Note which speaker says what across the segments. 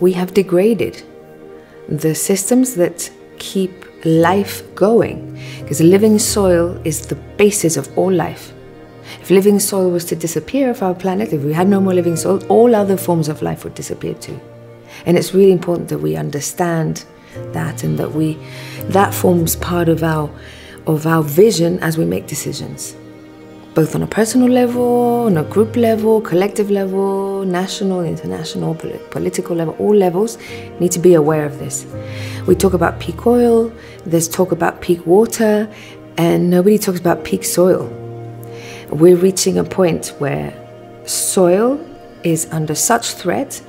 Speaker 1: we have degraded the systems that keep life going, because living soil is the basis of all life. If living soil was to disappear off our planet, if we had no more living soil, all other forms of life would disappear too. And it's really important that we understand that, and that forms part of our vision as we make decisions, both on a personal level, on a group level, collective level, national, international, political level. All levels need to be aware of this. We talk about peak oil, there's talk about peak water, and nobody talks about peak soil. We're reaching a point where soil is under such threat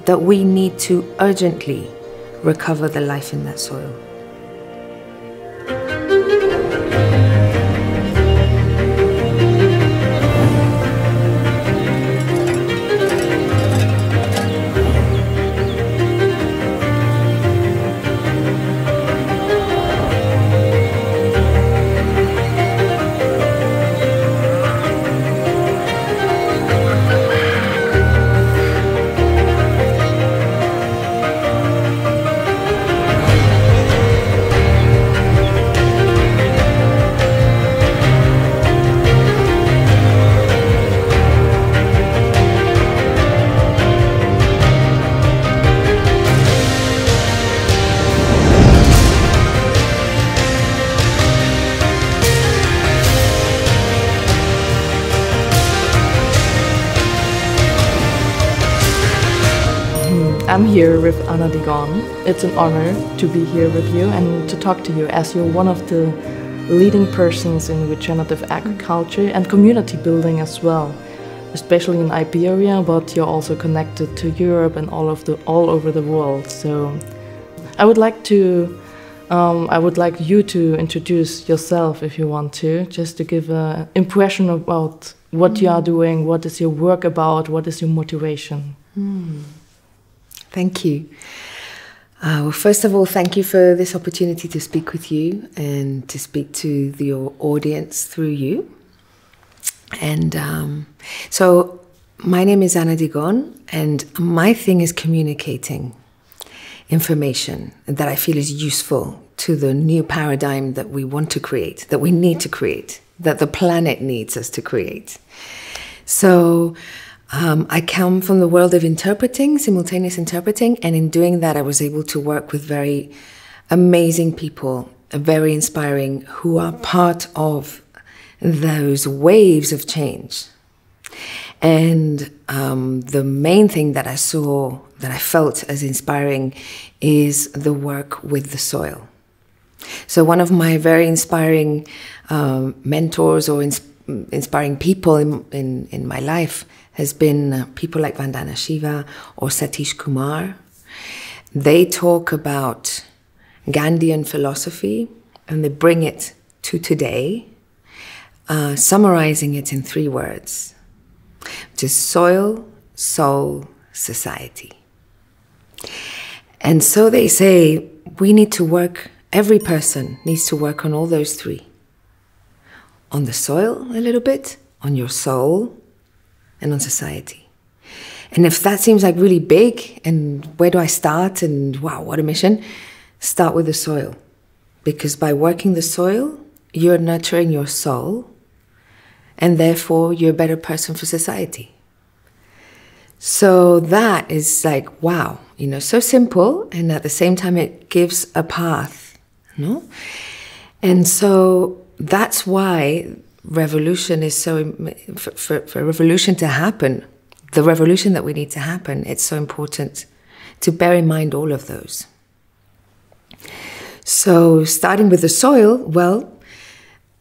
Speaker 1: that we need to urgently recover the life in that soil.
Speaker 2: I'm here with Ana Digón. It's an honor to be here with you and to talk to you, as you're one of the leading persons in regenerative agriculture and community building as well, especially in Iberia, but you're also connected to Europe and all over the world. So I would like you to introduce yourself, if you want to, just to give an impression about what you are doing, what is your work about, what is your motivation.
Speaker 1: Thank you. Well, first of all, thank you for this opportunity to speak with you and to speak to your audience through you. And so my name is Ana Digón, and my thing is communicating information that I feel is useful to the new paradigm that we want to create, that we need to create, that the planet needs us to create. So I come from the world of interpreting, simultaneous interpreting, and in doing that I was able to work with very amazing people, very inspiring, who are part of those waves of change. And the main thing that I saw, that I felt as inspiring, is the work with the soil. So one of my very inspiring mentors or inspiring people in my life has been people like Vandana Shiva or Satish Kumar. They talk about Gandhian philosophy and they bring it to today, summarizing it in 3 words, which is soil, soul, society. And so they say we need to work, every person needs to work on all those 3. On the soil a little bit, on your soul, and on society. And if that seems like really big, and where do I start, and wow, what a mission, start with the soil. Because by working the soil, you're nurturing your soul, and therefore you're a better person for society. So that is like, wow, you know, so simple, and at the same time it gives a path, no? And so that's why revolution is so, for revolution to happen, the revolution that we need to happen, it's so important to bear in mind all of those. So starting with the soil, well,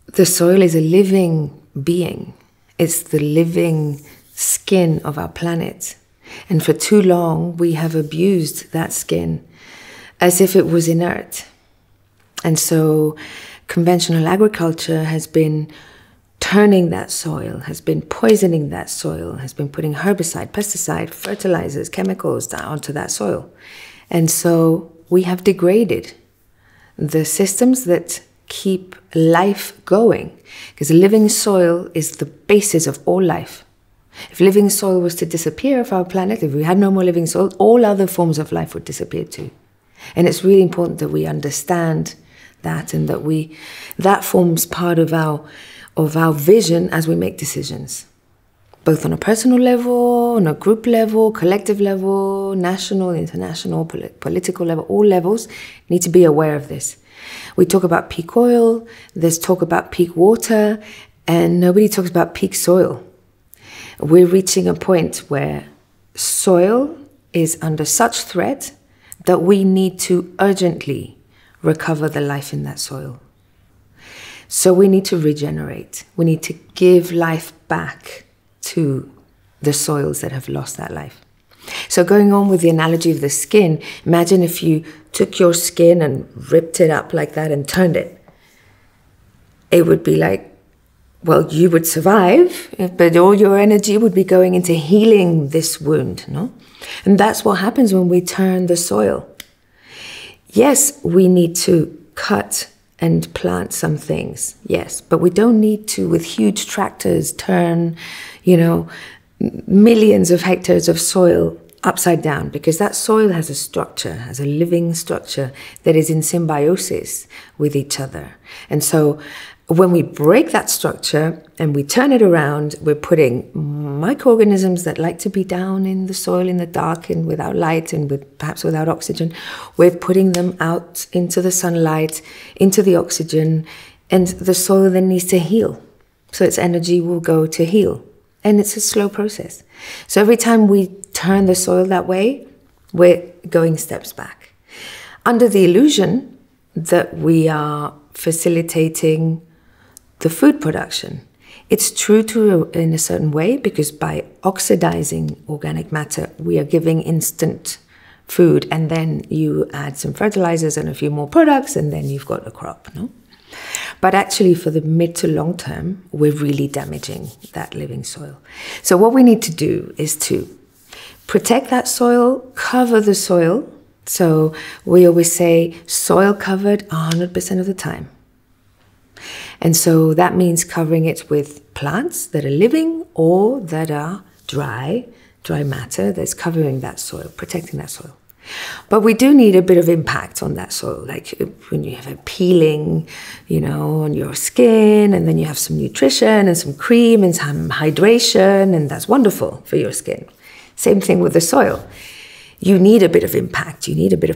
Speaker 1: the soil is a living being. It's the living skin of our planet. And for too long, we have abused that skin as if it was inert. And so conventional agriculture has been turning that soil, has been poisoning that soil, has been putting herbicide, pesticide, fertilizers, chemicals down onto that soil. And so we have degraded the systems that keep life going, because living soil is the basis of all life. If living soil was to disappear off our planet, if we had no more living soil, all other forms of life would disappear too. And it's really important that we understand that, and that forms part of our vision as we make decisions, both on a personal level, on a group level, collective level, national, international, political level. All levels need to be aware of this. We talk about peak oil, there's talk about peak water, and nobody talks about peak soil. We're reaching a point where soil is under such threat that we need to urgently recover the life in that soil. So we need to regenerate. We need to give life back to the soils that have lost that life. So going on with the analogy of the skin, imagine if you took your skin and ripped it up like that and turned it. It would be like, well, you would survive, but all your energy would be going into healing this wound, no? And that's what happens when we turn the soil. Yes, we need to cut and plant some things, yes, but we don't need to, with huge tractors, turn, millions of hectares of soil upside down, because that soil has a structure, has a living structure that is in symbiosis with each other. And so when we break that structure and we turn it around, we're putting microorganisms that like to be down in the soil in the dark and without light and perhaps without oxygen. We're putting them out into the sunlight, into the oxygen, and the soil then needs to heal. So its energy will go to heal. And it's a slow process. So every time we turn the soil that way, we're going steps back. Under the illusion that we are facilitating the food production. It's true in a certain way, because by oxidizing organic matter, we are giving instant food, and then you add some fertilizers and a few more products, and then you've got a crop, no? But actually, for the mid to long term, we're really damaging that living soil. So what we need to do is to protect that soil, cover the soil. So we always say soil covered 100% of the time. And so that means covering it with plants that are living or that are dry matter that's covering that soil, protecting that soil. But we do need a bit of impact on that soil, like when you have a peeling, on your skin, and then you have some nutrition and some cream and some hydration, and that's wonderful for your skin. Same thing with the soil. You need a bit of impact, you need a bit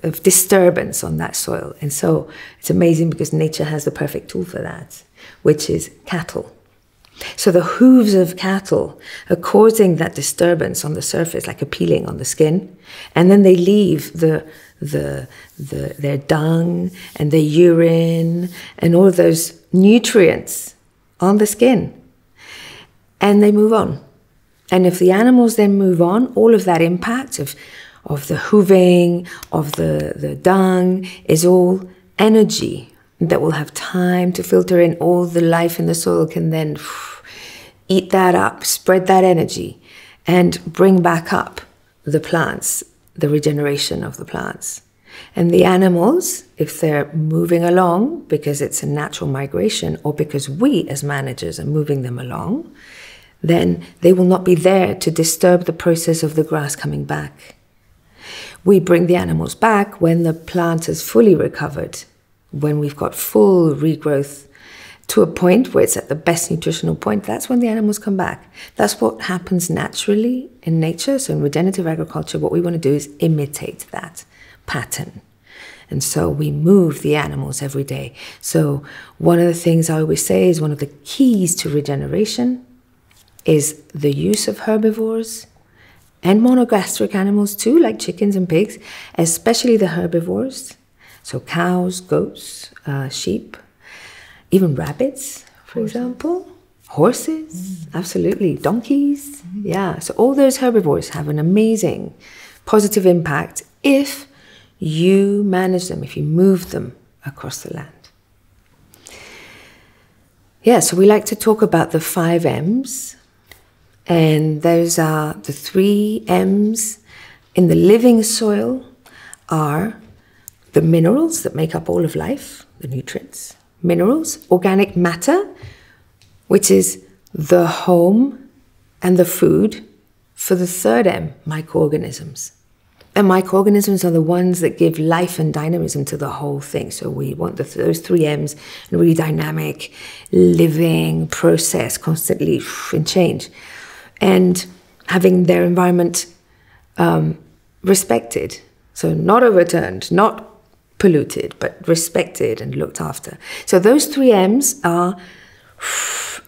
Speaker 1: of disturbance on that soil. And so it's amazing, because nature has the perfect tool for that, which is cattle. So the hooves of cattle are causing that disturbance on the surface, like a peeling on the skin, and then they leave their dung and their urine and all of those nutrients on the skin, and they move on. And if the animals then move on, all of that impact of the hooving, of the dung, is all energy that will have time to filter in. All the life in the soil can then eat that up, spread that energy, and bring back up the plants, the regeneration of the plants. And the animals, if they're moving along because it's a natural migration, or because we as managers are moving them along, then they will not be there to disturb the process of the grass coming back. We bring the animals back when the plant is fully recovered, when we've got full regrowth to a point where it's at the best nutritional point. That's when the animals come back. That's what happens naturally in nature. So in regenerative agriculture, what we want to do is imitate that pattern. And so we move the animals every day. So one of the things I always say is one of the keys to regeneration is the use of herbivores and monogastric animals too, like chickens and pigs, especially the herbivores. So cows, goats, sheep, even rabbits, for example. Horses, absolutely. Donkeys, yeah. So all those herbivores have an amazing positive impact if you manage them, if you move them across the land. Yeah, so we like to talk about the 5 M's. And those are the 3 M's in the living soil are the minerals that make up all of life, the nutrients, minerals, organic matter, which is the home and the food for the third M, microorganisms. And microorganisms are the ones that give life and dynamism to the whole thing. So we want those 3 M's, really dynamic, living process, constantly in change. And having their environment respected. So not overturned, not polluted, but respected and looked after. So those 3 M's are,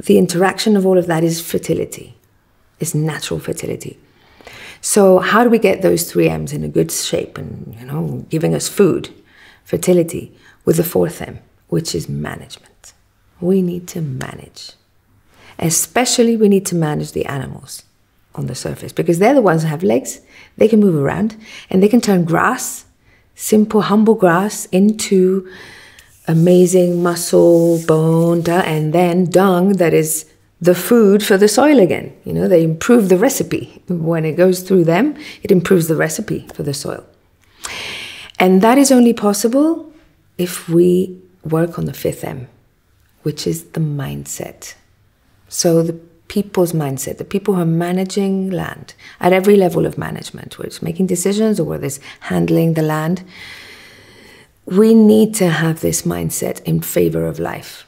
Speaker 1: the interaction of all of that is fertility, is natural fertility. So how do we get those 3 M's in a good shape and, you know, giving us food, fertility, with the 4th M, which is management. We need to manage. Especially we need to manage the animals on the surface, because they're the ones that have legs, they can move around, and they can turn grass, simple, humble grass, into amazing muscle, bone, and then dung that is the food for the soil again. You know, they improve the recipe. When it goes through them, it improves the recipe for the soil. And that is only possible if we work on the 5th M, which is the mindset. So the people's mindset, the people who are managing land at every level of management, whether it's making decisions or whether it's handling the land, we need to have this mindset in favor of life.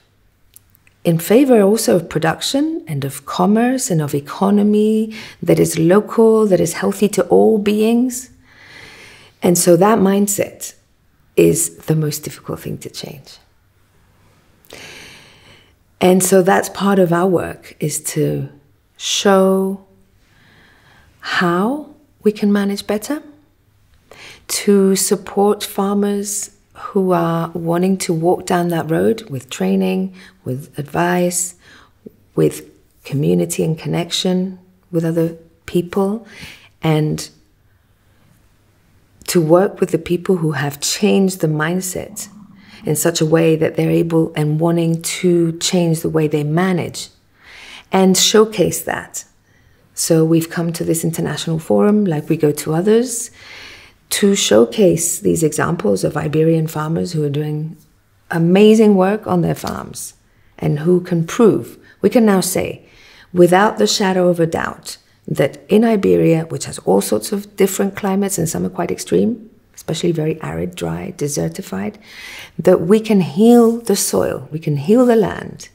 Speaker 1: In favor also of production and of commerce and of economy that is local, that is healthy to all beings. And so that mindset is the most difficult thing to change. And so that's part of our work, is to show how we can manage better, to support farmers who are wanting to walk down that road with training, with advice, with community and connection with other people, and to work with the people who have changed the mindset in such a way that they're able and wanting to change the way they manage and showcase that. So we've come to this international forum, like we go to others, to showcase these examples of Iberian farmers who are doing amazing work on their farms and who can prove, we can now say, without the shadow of a doubt, that in Iberia, which has all sorts of different climates and some are quite extreme, especially very arid, dry, desertified, that we can heal the soil, we can heal the land,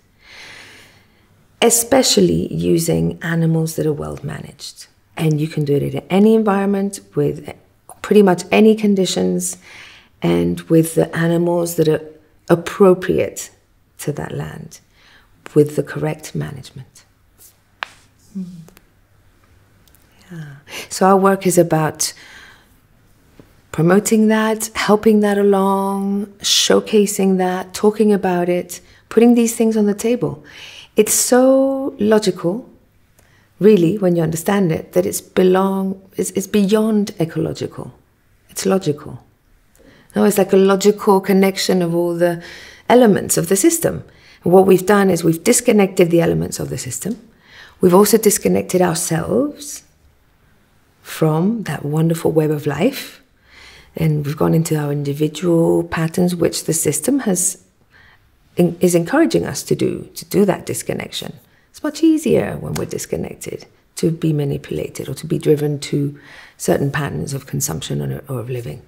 Speaker 1: especially using animals that are well managed. And you can do it in any environment with pretty much any conditions and with the animals that are appropriate to that land with the correct management. Yeah. So our work is about promoting that, helping that along, showcasing that, talking about it, putting these things on the table. It's so logical, really, when you understand it, that it's beyond ecological. It's logical. No, it's like a logical connection of all the elements of the system. And what we've done is we've disconnected the elements of the system. We've also disconnected ourselves from that wonderful web of life. And we've gone into our individual patterns, which the system is encouraging us to do that disconnection. It's much easier when we're disconnected to be manipulated or to be driven to certain patterns of consumption or of living.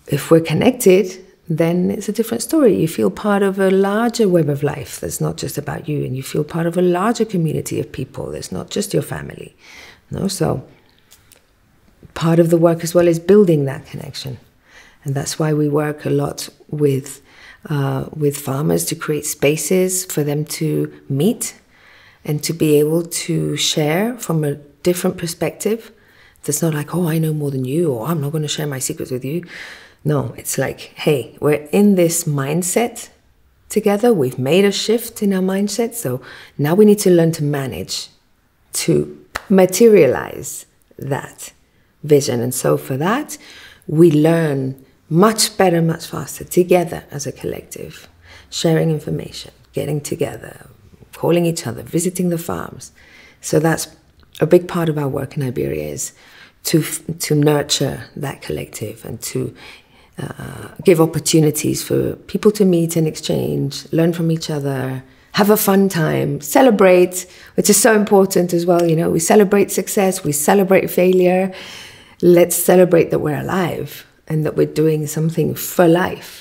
Speaker 1: If we're connected, then it's a different story. You feel part of a larger web of life that's not just about you, and you feel part of a larger community of people that's not just your family. No? So part of the work as well is building that connection. And that's why we work a lot with farmers to create spaces for them to meet and to be able to share from a different perspective. That's not like, oh, I know more than you, or I'm not going to share my secrets with you. No, it's like, hey, we're in this mindset together. We've made a shift in our mindset. So now we need to learn to manage, to materialize that vision. And so for that, we learn much better, much faster together as a collective, sharing information, getting together, calling each other, visiting the farms. So that's a big part of our work in Iberia, is to nurture that collective and to give opportunities for people to meet and exchange, learn from each other, have a fun time, celebrate, which is so important as well. You know, we celebrate success, we celebrate failure. Let's celebrate that we're alive and that we're doing something for life.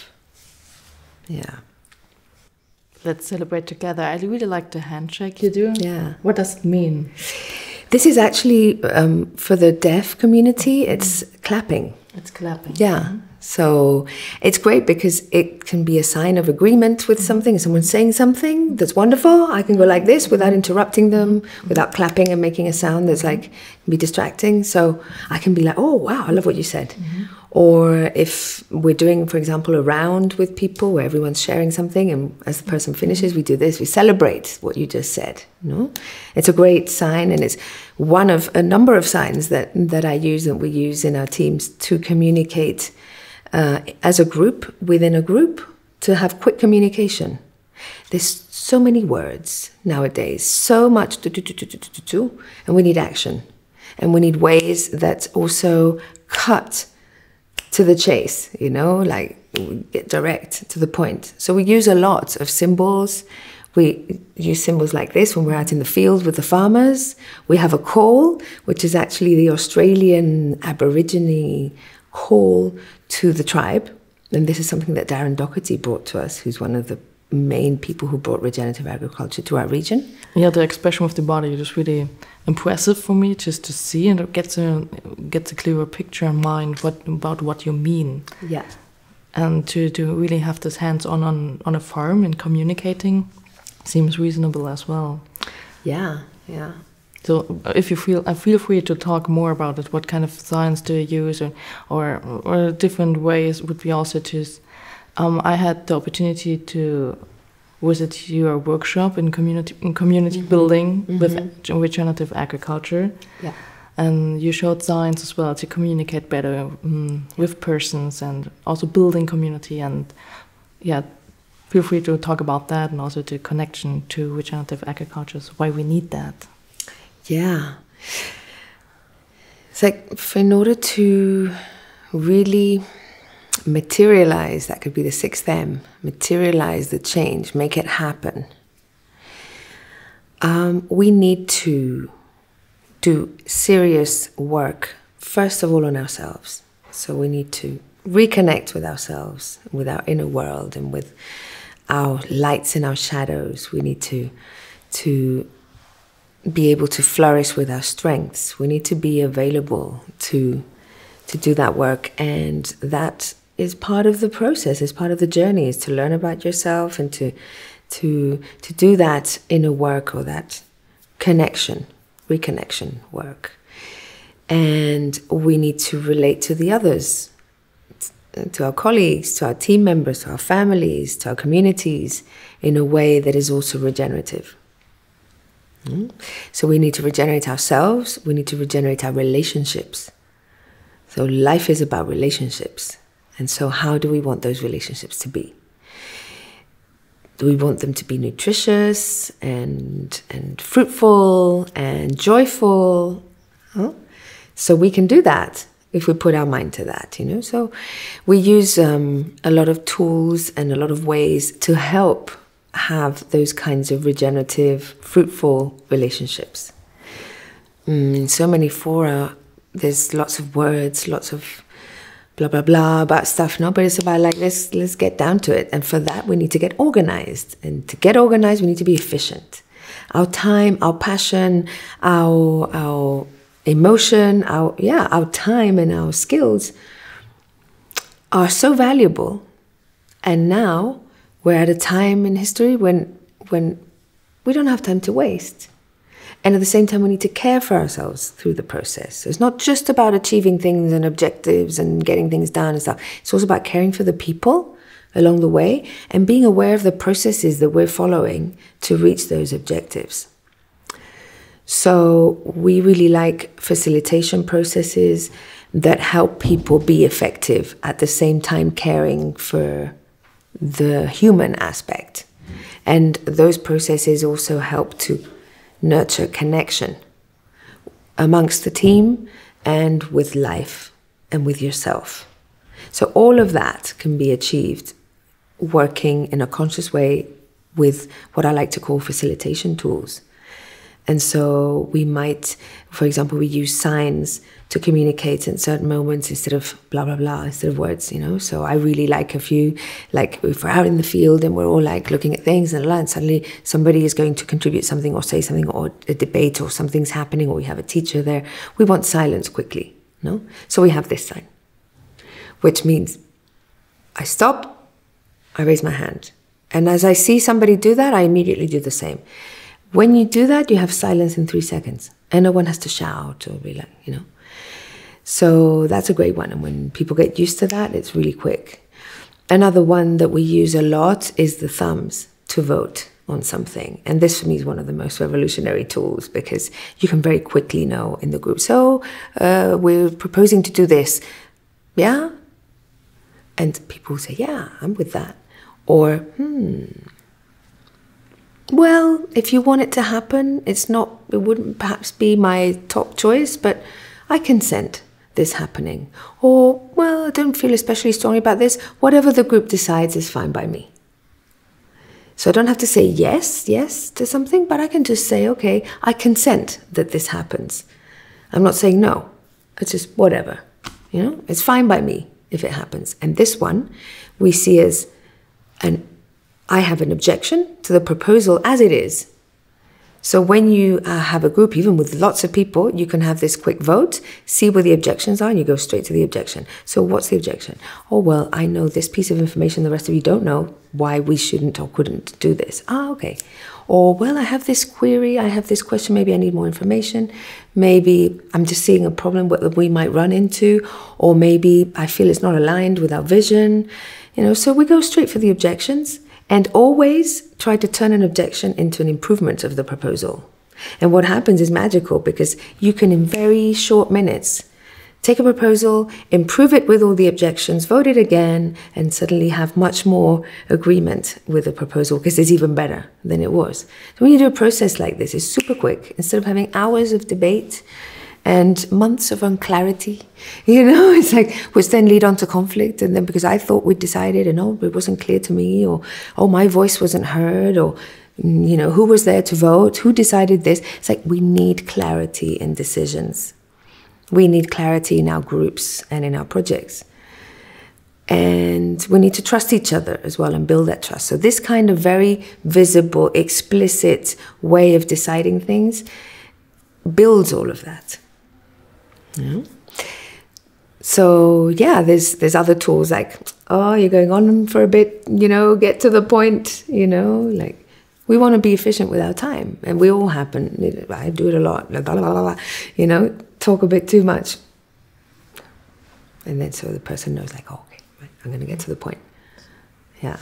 Speaker 1: Yeah.
Speaker 2: Let's celebrate together. I really like the handshake you do.
Speaker 1: Yeah.
Speaker 2: What does it mean?
Speaker 1: This is actually, for the deaf community, it's clapping.
Speaker 2: It's clapping.
Speaker 1: Yeah. So it's great because it can be a sign of agreement with something. If someone's saying something that's wonderful, I can go like this without interrupting them, without clapping and making a sound that's like, can be distracting. So I can be like, oh, wow, I love what you said. Or if we're doing, for example, a round with people where everyone's sharing something, and as the person finishes, we do this, we celebrate what you just said. You know? It's a great sign, and it's one of a number of signs that I use, that we use in our teams to communicate as a group, within a group, to have quick communication. There's so many words nowadays, so much and we need action. And we need ways that also cut to the chase, you know, like get direct to the point. So we use a lot of symbols. We use symbols like this when we're out in the field with the farmers. We have a call, which is actually the Australian Aborigine call to the tribe. And this is something that Darren Doherty brought to us, who's one of the main people who brought regenerative agriculture to our region.
Speaker 2: Yeah, the expression of the body is really impressive for me, just to see and get a clearer picture in mind about what you mean.
Speaker 1: Yeah.
Speaker 2: And to really have this hands-on on a farm and communicating seems reasonable as well.
Speaker 1: Yeah, yeah.
Speaker 2: So if you feel free to talk more about it. What kind of signs do you use, or different ways would we also choose? I had the opportunity to visit your workshop in community building with regenerative agriculture.
Speaker 1: Yeah.
Speaker 2: And you showed signs as well to communicate better with persons and also building community. And yeah, feel free to talk about that, and also the connection to regenerative agriculture, so why we need that.
Speaker 1: Yeah. It's like, in order to really materialize, that could be the 6th M, materialize the change, make it happen, we need to do serious work, first of all, on ourselves. So we need to reconnect with ourselves, with our inner world, and with our lights and our shadows. We need to be able to flourish with our strengths. We need to be available to do that work, and that is part of the process, is part of the journey, is to learn about yourself and to do that inner work, or that reconnection work. And we need to relate to the others, to our colleagues, to our team members, to our families, to our communities, in a way that is also regenerative. So we need to regenerate ourselves, we need to regenerate our relationships. So life is about relationships. And so how do we want those relationships to be? Do we want them to be nutritious and fruitful and joyful? So we can do that if we put our mind to that, you know. So we use a lot of tools and a lot of ways to help have those kinds of regenerative, fruitful relationships. In so many fora, there's lots of words, lots of blah, blah, blah about stuff, no? But it's about like, let's get down to it. And for that, we need to get organized. And to get organized, we need to be efficient. Our time, our passion, our emotion, our time and our skills are so valuable. And now we're at a time in history when we don't have time to waste. And at the same time, we need to care for ourselves through the process. So it's not just about achieving things and objectives and getting things done and stuff. It's also about caring for the people along the way and being aware of the processes that we're following to reach those objectives. So we really like facilitation processes that help people be effective, at the same time caring for the human aspect. And those processes also help to nurture connection amongst the team and with life and with yourself. So all of that can be achieved working in a conscious way with what I like to call facilitation tools. And so we might, for example, we use signs to communicate in certain moments instead of blah, blah, blah, instead of words, you know. So I really like a few, like if we're out in the field and we're all like looking at things and suddenly somebody is going to contribute something or say something or a debate or something's happening or we have a teacher there, we want silence quickly, no? So we have this sign, which means I stop, I raise my hand. And as I see somebody do that, I immediately do the same. When you do that, you have silence in 3 seconds. And no one has to shout or be like, you know. So that's a great one. And when people get used to that, it's really quick. Another one that we use a lot is the thumbs to vote on something. And this for me is one of the most revolutionary tools because you can very quickly know in the group. So we're proposing to do this. Yeah? And people say, yeah, I'm with that. Or, well, if you want it to happen, it wouldn't perhaps be my top choice, but I consent this happening. Or, well, I don't feel especially strongly about this. Whatever the group decides is fine by me. So I don't have to say yes to something, but I can just say, okay, I consent that this happens. I'm not saying no. It's just whatever. You know, it's fine by me if it happens. And this one we see as I have an objection to the proposal as it is. So when you have a group, even with lots of people, you can have this quick vote, see where the objections are, and you go straight to the objection. So what's the objection? Oh, well, I know this piece of information the rest of you don't know, why we shouldn't or couldn't do this. Ah, okay. Or, well, I have this query, I have this question, maybe I need more information. Maybe I'm just seeing a problem that we might run into, or maybe I feel it's not aligned with our vision. You know, so we go straight for the objections. And always try to turn an objection into an improvement of the proposal. And what happens is magical because you can, in very short minutes, take a proposal, improve it with all the objections, vote it again, and suddenly have much more agreement with the proposal because it's even better than it was. So when you do a process like this, it's super quick. Instead of having hours of debate and months of unclarity, you know, it's like, which then lead on to conflict. And then because I thought we'd decided and oh, it wasn't clear to me, or oh, my voice wasn't heard, or, you know, who was there to vote? Who decided this? It's like we need clarity in decisions. We need clarity in our groups and in our projects. And we need to trust each other as well and build that trust. So this kind of very visible, explicit way of deciding things builds all of that. Yeah. So yeah, there's other tools like, oh, you're going on for a bit, you know, get to the point, you know, like we want to be efficient with our time, and we all happen. I do it a lot, blah, blah, blah, blah, you know, talk a bit too much, and then so the person knows, like, oh, okay, right, I'm going to get to the point. Yeah.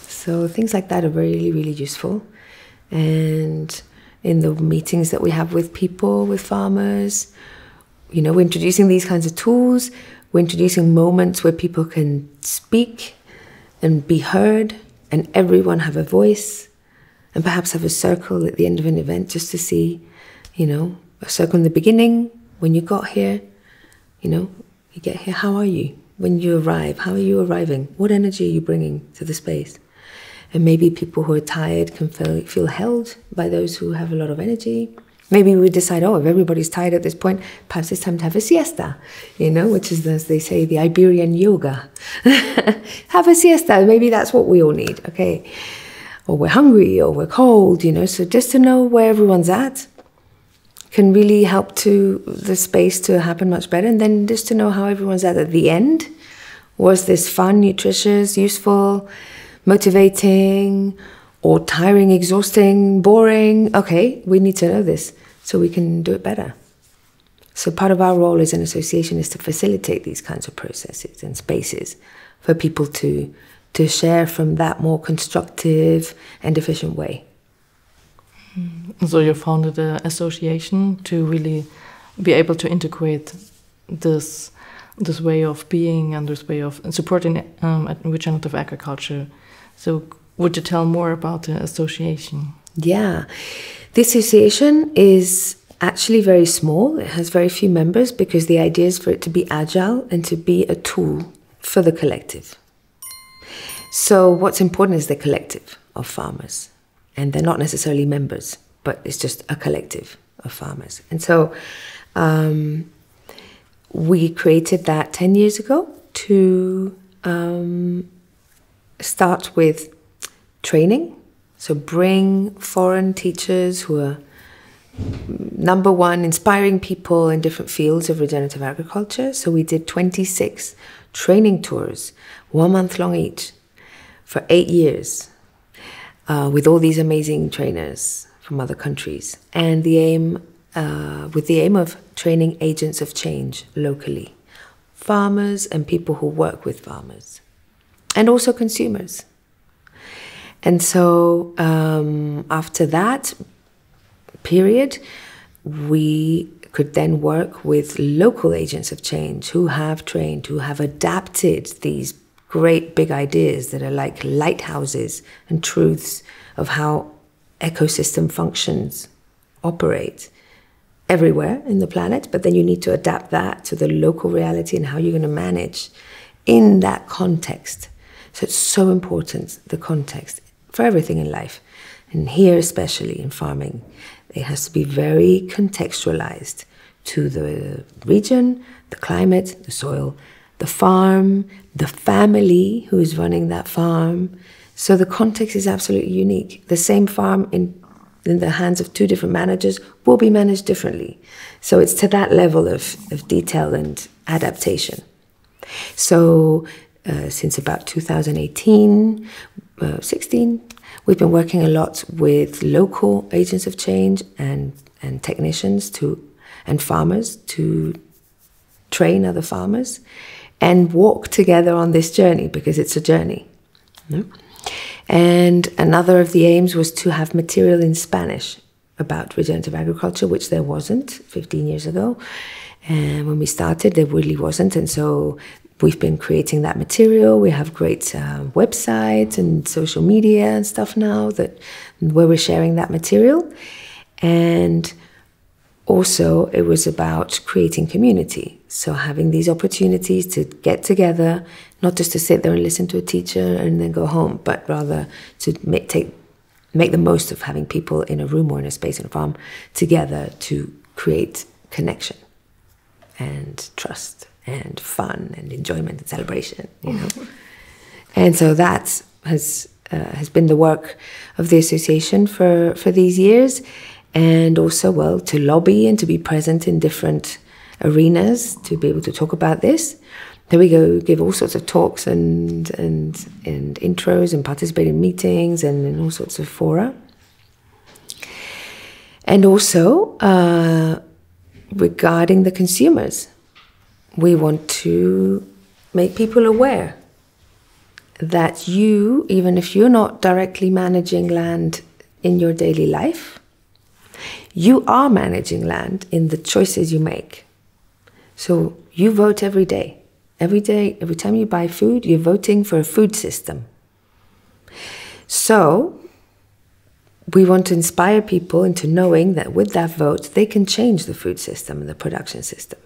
Speaker 1: So things like that are really, really useful, and in the meetings that we have with people, with farmers, you know, we're introducing these kinds of tools. We're introducing moments where people can speak and be heard and everyone have a voice and perhaps have a circle at the end of an event just to see, you know, a circle in the beginning, when you got here, you know, you get here, how are you? When you arrive, how are you arriving? What energy are you bringing to the space? And maybe people who are tired can feel held by those who have a lot of energy. Maybe we decide, oh, if everybody's tired at this point, perhaps it's time to have a siesta, you know, which is, as they say, the Iberian yoga. Have a siesta, maybe that's what we all need, okay? Or we're hungry, or we're cold, you know, so just to know where everyone's at can really help to the space to happen much better. And then just to know how everyone's at the end. Was this fun, nutritious, useful, motivating, or tiring, exhausting, boring? Okay, we need to know this so we can do it better. So part of our role as an association is to facilitate these kinds of processes and spaces for people to share from that more constructive and efficient way.
Speaker 2: So you founded an association to really be able to integrate this way of being and this way of supporting regenerative agriculture. So would you tell more about the association?
Speaker 1: Yeah, the association is actually very small. It has very few members because the idea is for it to be agile and to be a tool for the collective. So what's important is the collective. of farmers. And they're not necessarily members, but it's just a collective of farmers. And so we created that 10 years ago to start with training. So bring foreign teachers who are, number one, inspiring people in different fields of regenerative agriculture. So we did 26 training tours, 1 month long each, for 8 years, with all these amazing trainers from other countries. And the aim, with the aim of training agents of change locally, farmers and people who work with farmers, and also consumers. And so after that period, we could then work with local agents of change who have trained, who have adapted these great big ideas that are like lighthouses and truths of how ecosystem functions operate everywhere in the planet, but then you need to adapt that to the local reality and how you're going to manage in that context. So it's so important, the context, for everything in life. And here especially in farming, it has to be very contextualized to the region, the climate, the soil, the farm, the family who is running that farm. So the context is absolutely unique. The same farm in the hands of 2 different managers will be managed differently. So it's to that level of detail and adaptation. So since about 2018, 16, we've been working a lot with local agents of change and technicians and farmers to train other farmers and walk together on this journey, because it's a journey. You know? And another of the aims was to have material in Spanish about regenerative agriculture, which there wasn't 15 years ago. And when we started, there really wasn't. And so we've been creating that material. We have great websites and social media and stuff now where we're sharing that material. And also it was about creating community. So having these opportunities to get together, not just to sit there and listen to a teacher and then go home, but rather to make the most of having people in a room or in a space in a farm together to create connection and trust and fun and enjoyment and celebration, you know. And so that has been the work of the association for these years, and also, well, to lobby and to be present in different arenas to be able to talk about this. There we go, give all sorts of talks and intros and participate in meetings and in all sorts of fora. And also, regarding the consumers, we want to make people aware that you, even if you're not directly managing land in your daily life, you are managing land in the choices you make. So you vote every day. Every day, every time you buy food, you're voting for a food system. So we want to inspire people into knowing that with that vote, they can change the food system and the production system.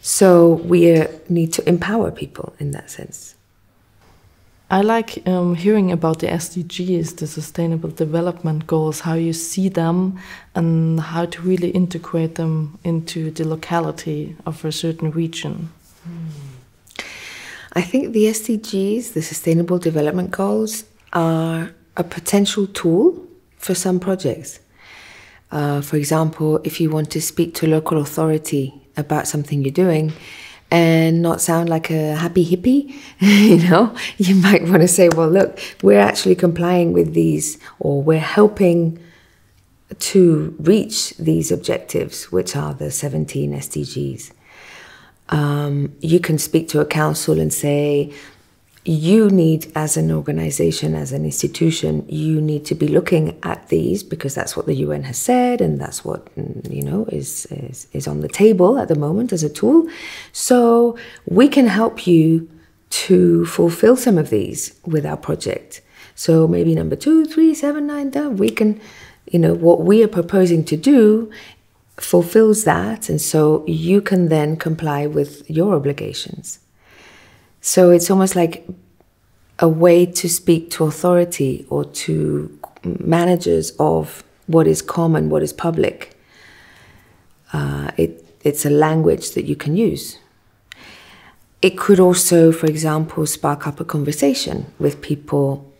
Speaker 1: So we need to empower people in that sense.
Speaker 2: I like hearing about the SDGs, the Sustainable Development Goals, how you see them and how to really integrate them into the locality of a certain region.
Speaker 1: I think the SDGs, the Sustainable Development Goals, are a potential tool for some projects. For example, if you want to speak to a local authority about something you're doing, and not sound like a happy hippie, you know, you might want to say, well, look, we're actually complying with these, or we're helping to reach these objectives, which are the 17 SDGs. You can speak to a council and say, you need, as an organization, as an institution, you need to be looking at these because that's what the UN has said, and that's what, you know, is on the table at the moment as a tool. So we can help you to fulfill some of these with our project. So maybe number 2, 3, 7, 9, 10, we can, you know, what we are proposing to do fulfills that, and so you can then comply with your obligations. So it's almost like a way to speak to authority or to managers of what is common, what is public. It's a language that you can use. It could also, for example, spark up a conversation with people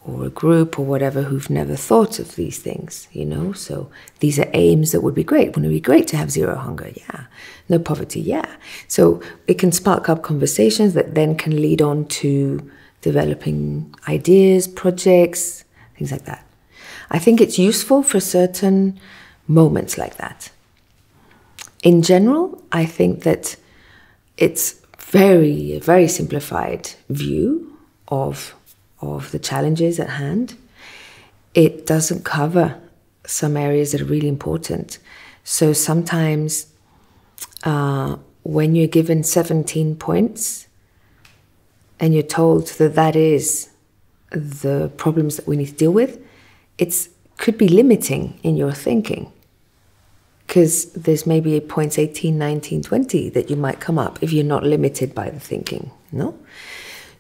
Speaker 1: or a group or whatever who've never thought of these things, you know. So these are aims that would be great. Wouldn't it be great to have zero hunger? Yeah. No poverty? Yeah. So it can spark up conversations that then can lead on to developing ideas, projects, things like that. I think it's useful for certain moments like that. In general, I think that it's a very simplified view of the challenges at hand. It doesn't cover some areas that are really important. So sometimes when you're given 17 points and you're told that that is the problems that we need to deal with, it could be limiting in your thinking. Because there's maybe points 18, 19, 20 that you might come up if you're not limited by the thinking, no?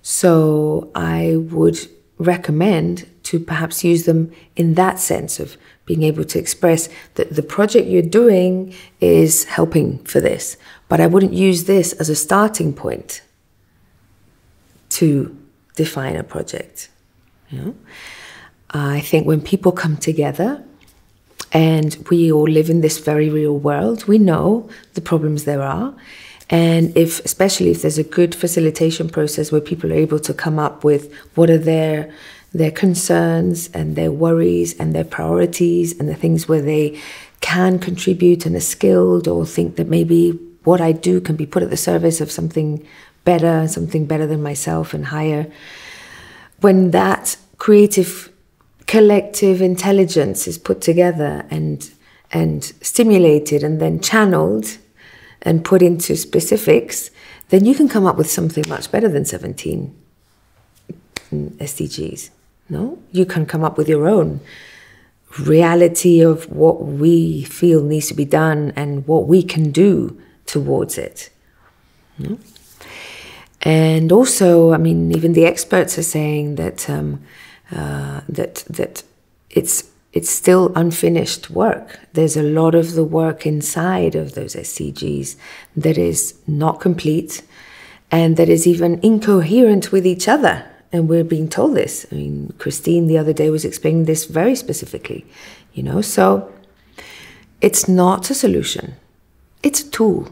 Speaker 1: So I would recommend to perhaps use them in that sense of being able to express that the project you're doing is helping for this, but I wouldn't use this as a starting point to define a project, you know? I think when people come together, and we all live in this very real world, we know the problems there are. And especially if there's a good facilitation process where people are able to come up with what are their concerns and their worries and their priorities and the things where they can contribute and are skilled or think that maybe what I do can be put at the service of something better than myself and higher. When that creative collective intelligence is put together and stimulated and then channeled and put into specifics, then you can come up with something much better than 17 SDGs. No? You can come up with your own reality of what we feel needs to be done and what we can do towards it. No? And also, I mean, even the experts are saying that that it's still unfinished work. There's a lot of the work inside of those SDGs that is not complete and that is even incoherent with each other. And we're being told this. I mean, Christine the other day was explaining this very specifically, you know. So it's not a solution. It's a tool.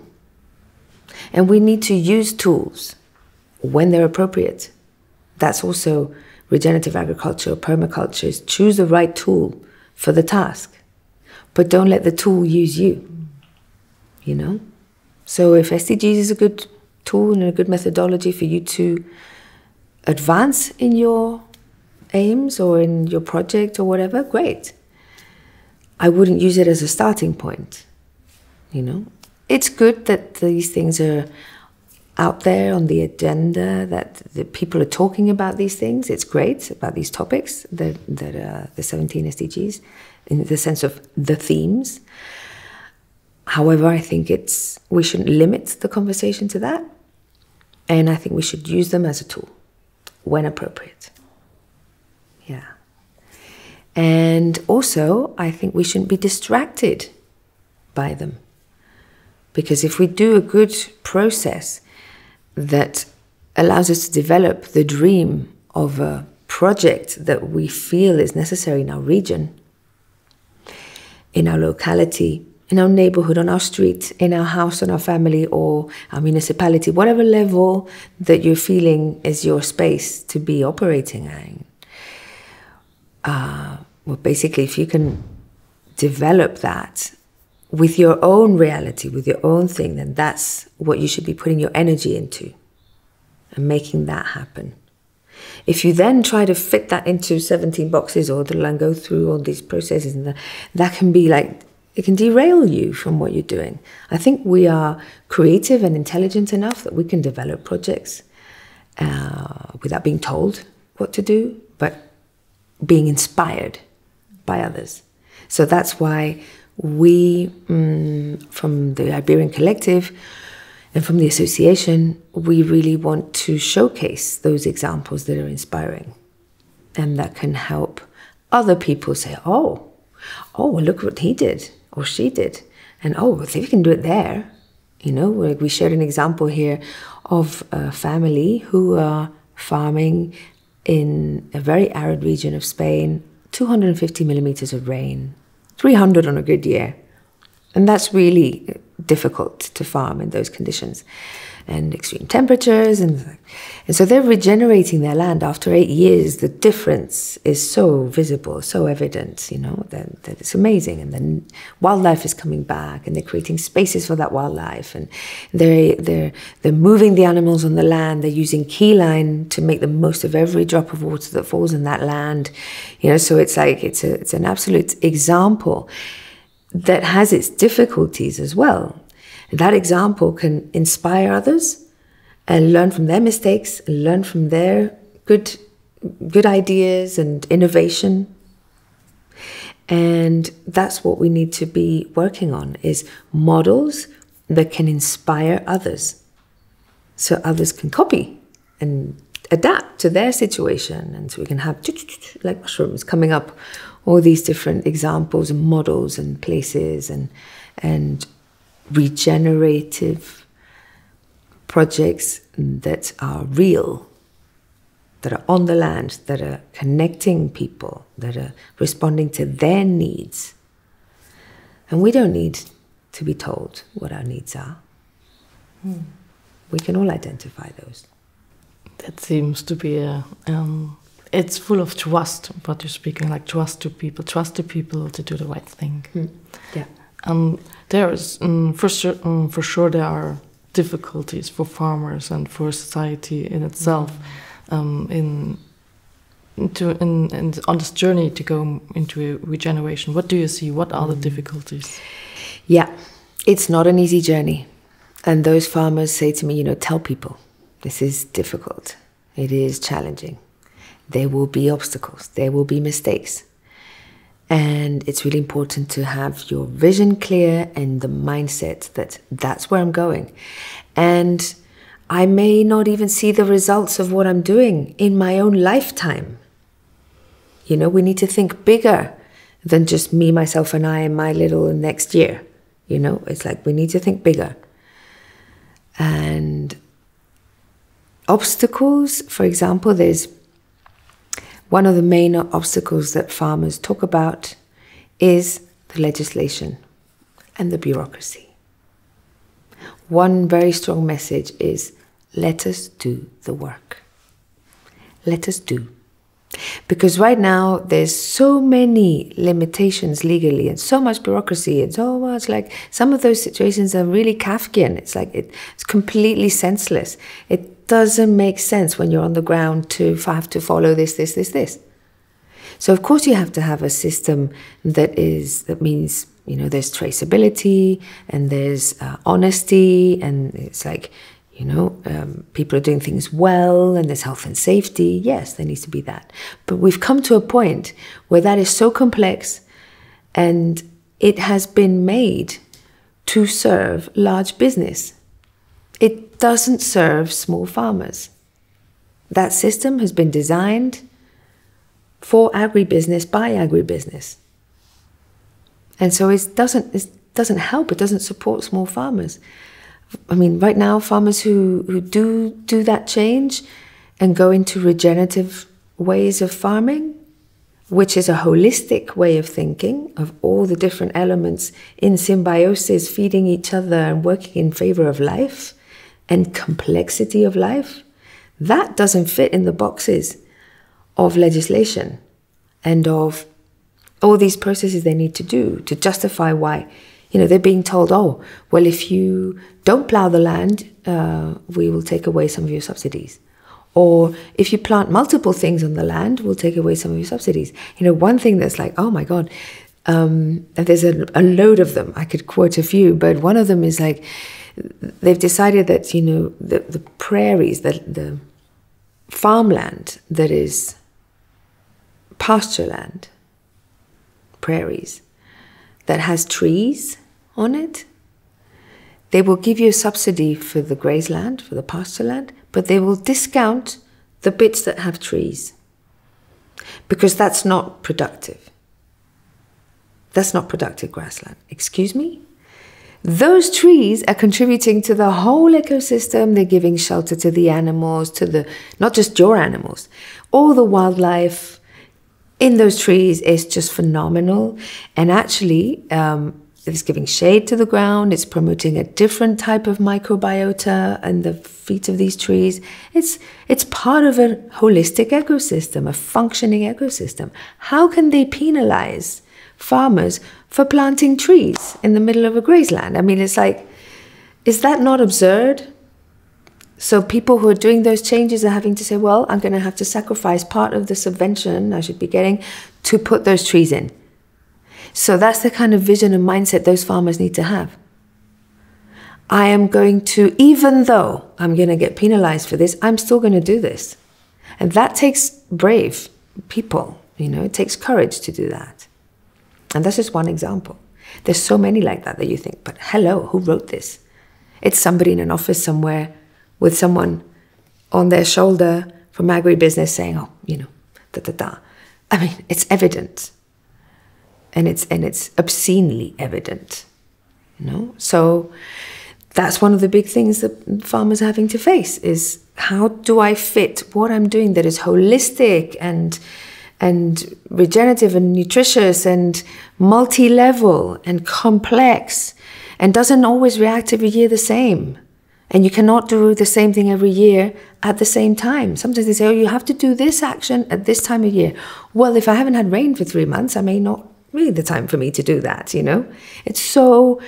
Speaker 1: And we need to use tools when they're appropriate. That's also regenerative agriculture or permaculture, is choose the right tool for the task, but don't let the tool use you, you know? So if SDGs is a good tool and a good methodology for you to advance in your aims or in your project or whatever, great. I wouldn't use it as a starting point, you know? It's good that these things are out there on the agenda, that the people are talking about these things. It's great about these topics, the 17 SDGs, in the sense of the themes. However, I think we shouldn't limit the conversation to that. And I think we should use them as a tool when appropriate. Yeah. And also, I think we shouldn't be distracted by them. Because if we do a good process that allows us to develop the dream of a project that we feel is necessary in our region, in our locality, in our neighborhood, on our street, in our house, in our family, or our municipality, whatever level that you're feeling is your space to be operating in. Well, basically, if you can develop that with your own reality, with your own thing, then that's what you should be putting your energy into and making that happen. If you then try to fit that into 17 boxes or go through all these processes, and that can be like, it can derail you from what you're doing. I think we are creative and intelligent enough that we can develop projects without being told what to do, but being inspired by others. So that's why we, from the Iberian Collective, And from the association, we really want to showcase those examples that are inspiring and that can help other people say, oh, look what he did or she did. And if we can do it there, we shared an example here of a family who are farming in a very arid region of Spain, 250 millimeters of rain, 300 on a good year. And that's really difficult to farm in those conditions and extreme temperatures. And so they're regenerating their land after 8 years. The difference is so visible, so evident, that it's amazing. And then wildlife is coming back and they're creating spaces for that wildlife. And they're moving the animals on the land. They're using keyline to make the most of every drop of water that falls in that land. So it's an absolute example that has its difficulties as well. That example can inspire others and learn from their mistakes, and learn from their good ideas and innovation. And that's what we need to be working on, is models that can inspire others, so others can copy and adapt to their situation. And so we can have, like mushrooms, coming up all these different examples and models and places and regenerative projects that are real, that are on the land, that are connecting people, that are responding to their needs. And we don't need to be told what our needs are. We can all identify those.
Speaker 2: That seems to be it's full of trust, what you're speaking, like trust the people to do the right thing.
Speaker 1: Yeah.
Speaker 2: There is, for sure, there are difficulties for farmers and for society in itself on this journey to go into regeneration. What do you see? What are the difficulties?
Speaker 1: Yeah, it's not an easy journey. And those farmers say to me, tell people, this is difficult. It is challenging. There will be obstacles. There will be mistakes. And it's really important to have your vision clear and the mindset that that's where I'm going. And I may not even see the results of what I'm doing in my own lifetime. We need to think bigger than just me, myself, and I, and my little next year. It's like we need to think bigger. And obstacles, for example, there's one of the main obstacles that farmers talk about is the legislation and the bureaucracy. One very strong message is, let us do the work. Let us do. Because right now there's so many limitations legally and so much bureaucracy and so much, like, some of those situations are really Kafkian. It's like it's completely senseless. It doesn't make sense when you're on the ground to have to follow this. So of course you have to have a system that means, there's traceability and there's honesty, and it's like, people are doing things well, and there's health and safety. Yes, there needs to be that. But we've come to a point where that is so complex, and it has been made to serve large business. It doesn't serve small farmers. That system has been designed for agribusiness by agribusiness. And so it doesn't help, it doesn't support small farmers. I mean, right now, farmers who do that change and go into regenerative ways of farming, which is a holistic way of thinking of all the different elements in symbiosis, feeding each other and working in favor of life and complexity of life, that doesn't fit in the boxes of legislation and of all these processes they need to do to justify why. They're being told, oh, well, if you don't plow the land, we will take away some of your subsidies. Or if you plant multiple things on the land, we'll take away some of your subsidies. One thing that's like, oh my God, there's a load of them. I could quote a few, but one of them is like, they've decided that, the prairies, the farmland that is pasture land, prairies, that has trees on it, they will give you a subsidy for the grazeland, for the pasture land, but they will discount the bits that have trees, because that's not productive. That's not productive grassland. Excuse me? Those trees are contributing to the whole ecosystem. They're giving shelter to the animals, to the, not just your animals, all the wildlife in those trees is just phenomenal. And actually, it's giving shade to the ground. It's promoting a different type of microbiota in the feet of these trees. It's part of a holistic ecosystem, a functioning ecosystem. How can they penalize farmers for planting trees in the middle of a grazeland? I mean, it's like, is that not absurd? So people who are doing those changes are having to say, well, I'm going to have to sacrifice part of the subvention I should be getting to put those trees in. So that's the kind of vision and mindset those farmers need to have. I am going to, even though I'm going to get penalized for this, I'm still going to do this. And that takes brave people, you know, it takes courage to do that. And that's just one example. There's so many like that you think, but hello, who wrote this? It's somebody in an office somewhere with someone on their shoulder from agribusiness saying, oh, you know, da-da-da. I mean, it's evident. And it's obscenely evident, you know? So that's one of the big things that farmers are having to face is, how do I fit what I'm doing that is holistic and regenerative and nutritious and multi-level and complex and doesn't always react every year the same. And you cannot do the same thing every year at the same time. Sometimes they say, oh, you have to do this action at this time of year. Well, if I haven't had rain for 3 months, I may not be the time for me to do that, you know. It's so,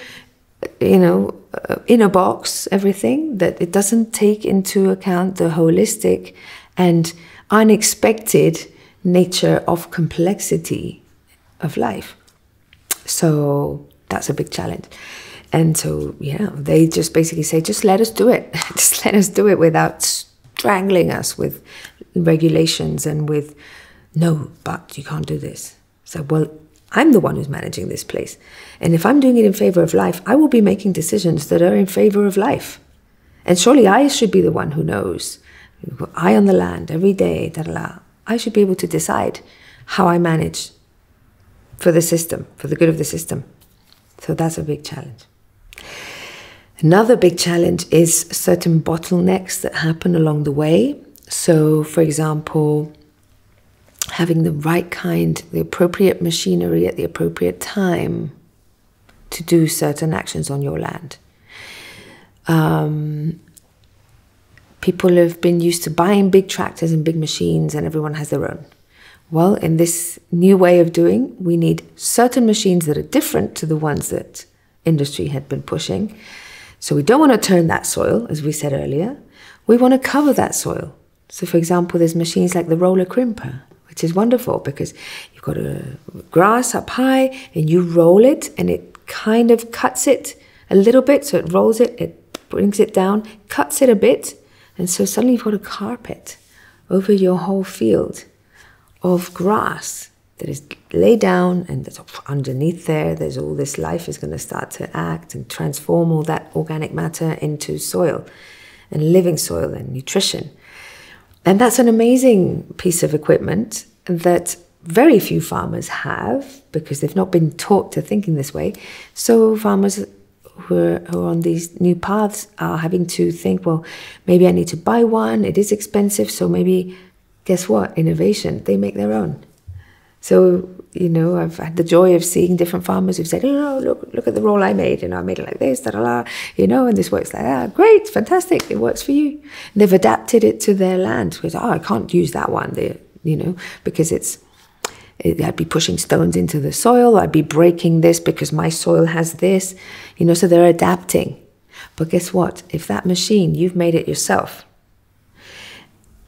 Speaker 1: you know, in a box, everything, that it doesn't take into account the holistic and unexpected nature of complexity of life. So that's a big challenge. And so, yeah, they just basically say, just let us do it. Just let us do it without strangling us with regulations and with, no, but you can't do this. So, well, I'm the one who's managing this place. And if I'm doing it in favor of life, I will be making decisions that are in favor of life. And surely I should be the one who knows. Eye on the land every day, da-da-da. I should be able to decide how I manage for the system, for the good of the system. So that's a big challenge. Another big challenge is certain bottlenecks that happen along the way. So, for example, having the right kind, the appropriate machinery at the appropriate time to do certain actions on your land. People have been used to buying big tractors and big machines, and everyone has their own. Well, in this new way of doing, we need certain machines that are different to the ones that industry had been pushing. So we don't want to turn that soil, as we said earlier. We want to cover that soil. So, for example, there's machines like the roller crimper, which is wonderful because you've got a grass up high and you roll it and it kind of cuts it a little bit. So it rolls it, it brings it down, cuts it a bit. And so suddenly you've got a carpet over your whole field of grass that is laid down, and that's underneath there's all this life is going to start to act and transform all that organic matter into soil and living soil and nutrition. And that's an amazing piece of equipment that very few farmers have because they've not been taught to thinking this way. So farmers who are on these new paths are having to think, well, maybe I need to buy one. It is expensive, so maybe, guess what? Innovation, they make their own. So, you know, I've had the joy of seeing different farmers who've said, oh, look at the roll I made, you know, I made it like this, da-da-da, you know, and this works like that. Great, fantastic, it works for you. And they've adapted it to their land. Because, oh, I can't use that one, you know, because I'd be pushing stones into the soil, I'd be breaking this because my soil has this, you know, so they're adapting. But guess what? If that machine, you've made it yourself,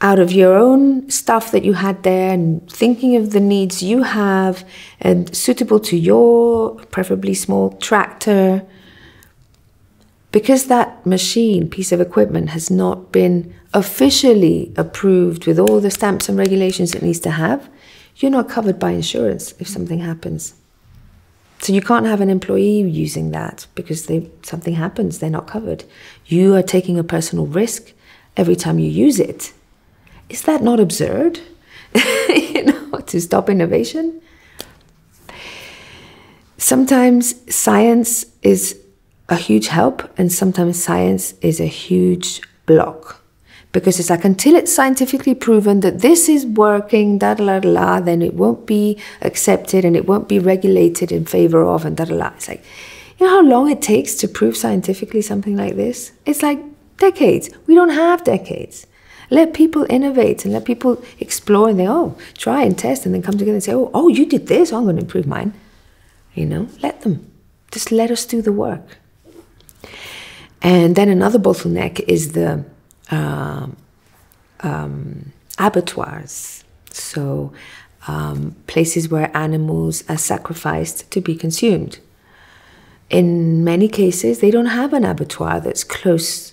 Speaker 1: out of your own stuff that you had there and thinking of the needs you have and suitable to your preferably small tractor, because that machine, piece of equipment, has not been officially approved with all the stamps and regulations it needs to have, you're not covered by insurance if something happens. So you can't have an employee using that because something happens, they're not covered. You are taking a personal risk every time you use it. Is that not absurd? To stop innovation? Sometimes science is a huge help and sometimes science is a huge block. Because it's like, until it's scientifically proven that this is working, then it won't be accepted and it won't be regulated in favor of, and It's like, you know how long it takes to prove scientifically something like this? It's like decades. We don't have decades. Let people innovate and let people explore and they, try and test and then come together and say, oh, you did this, I'm going to improve mine. Let them. Just let us do the work. And then another bottleneck is the abattoirs, so places where animals are sacrificed to be consumed. In many cases, they don't have an abattoir that's close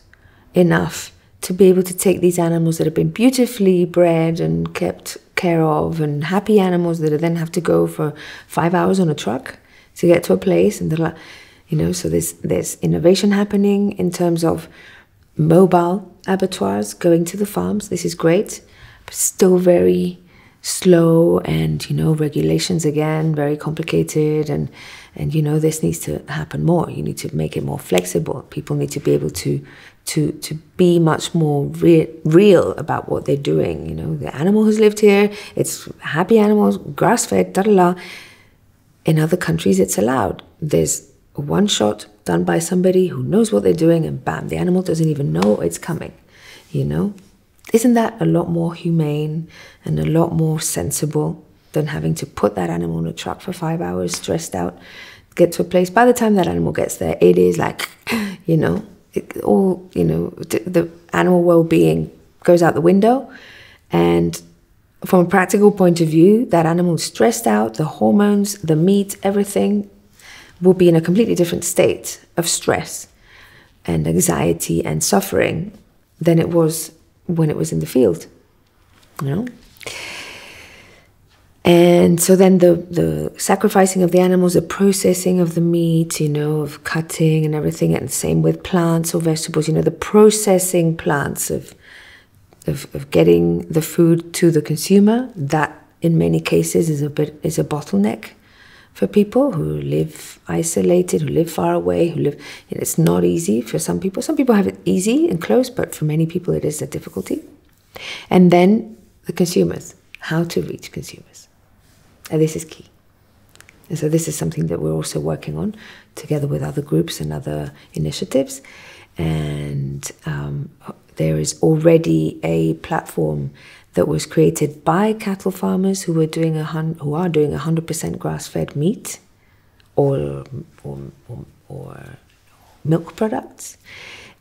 Speaker 1: enough to be able to take these animals that have been beautifully bred and kept care of, and happy animals that then have to go for 5 hours on a truck to get to a place, and so there's innovation happening in terms of mobile abattoirs going to the farms. This is great, but still very slow, and regulations again very complicated, and this needs to happen more. You need to make it more flexible. People need to be able to be much more real about what they're doing. The animal has lived here, it's happy animals, grass-fed, In other countries it's allowed. There's a one shot done by somebody who knows what they're doing, and bam, the animal doesn't even know it's coming, Isn't that a lot more humane and a lot more sensible than having to put that animal in a truck for 5 hours, stressed out, get to a place? By the time that animal gets there, it is like, the animal well-being goes out the window. And from a practical point of view, that animal is stressed out, the hormones, the meat, everything will be in a completely different state of stress and anxiety and suffering than it was when it was in the field, And so then the sacrificing of the animals, the processing of the meat, of cutting and everything, and same with plants or vegetables, the processing plants of getting the food to the consumer, that in many cases is a bottleneck for people who live isolated, who live far away, it's not easy for some people. Some people have it easy and close, but for many people it is a difficulty. And then the consumers, how to reach consumers. And this is key. And so this is something that we're also working on together with other groups and other initiatives. And there is already a platform that was created by cattle farmers who are doing 100% grass-fed meat or milk products,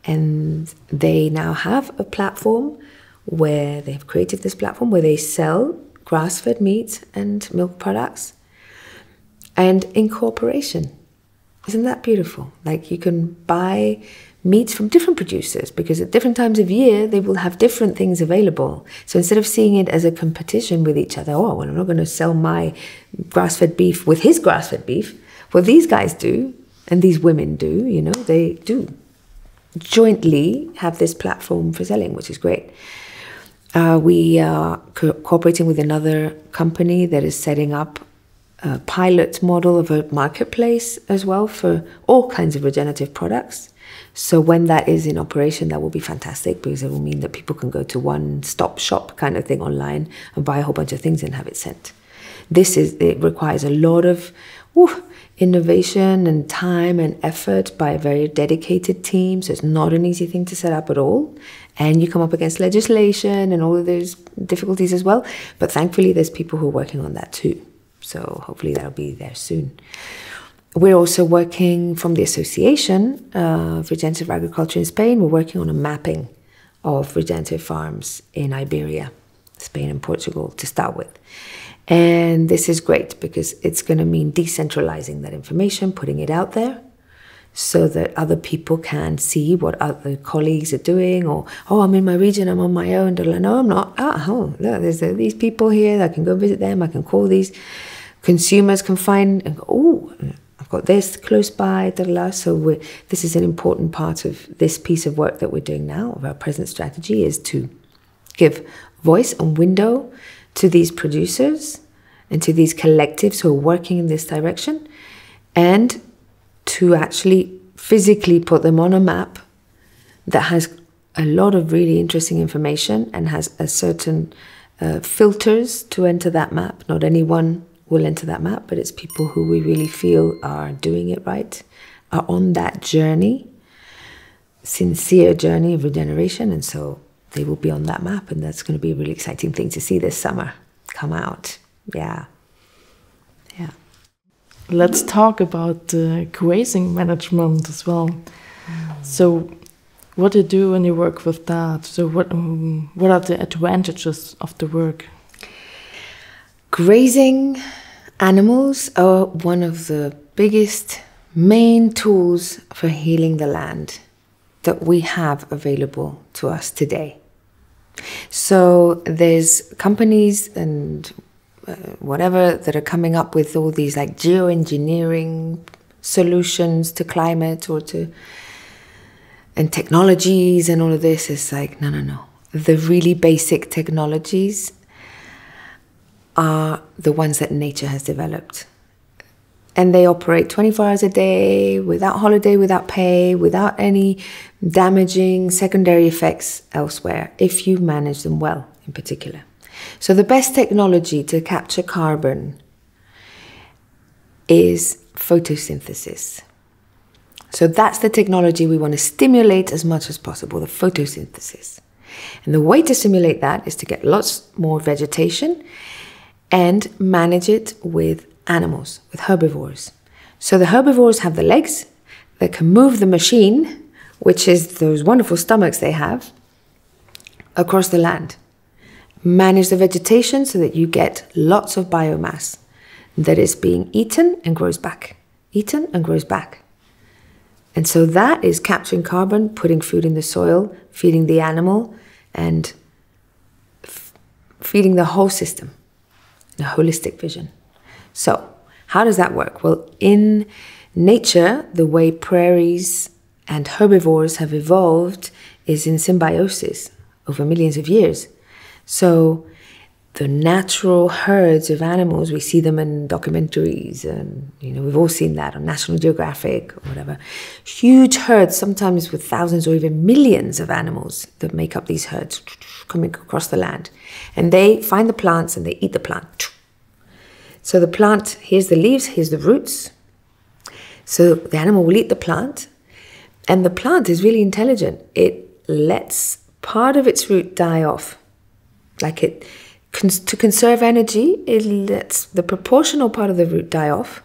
Speaker 1: and they now have a platform where they've created this platform where they sell grass-fed meat and milk products, and in cooperation. Isn't that beautiful? Like, you can buy meat from different producers, because at different times of year they will have different things available. So instead of seeing it as a competition with each other, well, I'm not going to sell my grass-fed beef with his grass-fed beef. What these guys do, and these women do, they do jointly have this platform for selling, which is great. We are cooperating with another company that is setting up a pilot model of a marketplace as well for all kinds of regenerative products. So when that is in operation, that will be fantastic, because it will mean that people can go to one-stop shop kind of thing online and buy a whole bunch of things and have it sent. It requires a lot of innovation and time and effort by a very dedicated team. So it's not an easy thing to set up at all. And you come up against legislation and all of those difficulties as well. But thankfully, there's people who are working on that too. So hopefully that'll be there soon. We're also working from the Association of Regenerative Agriculture in Spain. We're working on a mapping of regenerative farms in Iberia, Spain and Portugal to start with. And this is great because it's going to mean decentralizing that information, putting it out there so that other people can see what other colleagues are doing, or, I'm in my region, I'm on my own. No, I'm not. Look, there's these people here. I can go visit them. I can call these. Consumers can find and go, got this close by, so this is an important part of this piece of work that we're doing now, of our present strategy, is to give voice and window to these producers and to these collectives who are working in this direction, and to actually physically put them on a map that has a lot of really interesting information and has a certain filters to enter that map. Not anyone will enter that map, but it's people who we really feel are doing it right, are on that journey, sincere journey of regeneration, and so they will be on that map, and that's going to be a really exciting thing to see this summer come out. Yeah.
Speaker 2: Let's talk about grazing management as well. So what do you do when you work with that? So what are the advantages of the work?
Speaker 1: Grazing animals are one of the biggest main tools for healing the land that we have available to us today. So there's companies and whatever that are coming up with all these like geoengineering solutions to climate and technologies and all of this. Is like, no. The really basic technologies are the ones that nature has developed. And they operate 24 hours a day, without holiday, without pay, without any damaging secondary effects elsewhere, if you manage them well, in particular. So the best technology to capture carbon is photosynthesis. So that's the technology we want to stimulate as much as possible, the photosynthesis. And the way to stimulate that is to get lots more vegetation and manage it with animals, with herbivores. So the herbivores have the legs that can move the machine, which is those wonderful stomachs they have, across the land. Manage the vegetation so that you get lots of biomass that is being eaten and grows back. Eaten and grows back. And so that is capturing carbon, putting food in the soil, feeding the animal, and feeding the whole system, a holistic vision. So how does that work? Well, in nature, the way prairies and herbivores have evolved is in symbiosis over millions of years. So the natural herds of animals, we see them in documentaries, and we've all seen that on National Geographic or whatever. Huge herds, sometimes with thousands or even millions of animals that make up these herds coming across the land. And they find the plants and they eat the plant. So the plant, here's the leaves, here's the roots. So the animal will eat the plant, and the plant is really intelligent. It lets part of its root die off. To conserve energy, it lets the proportional part of the root die off.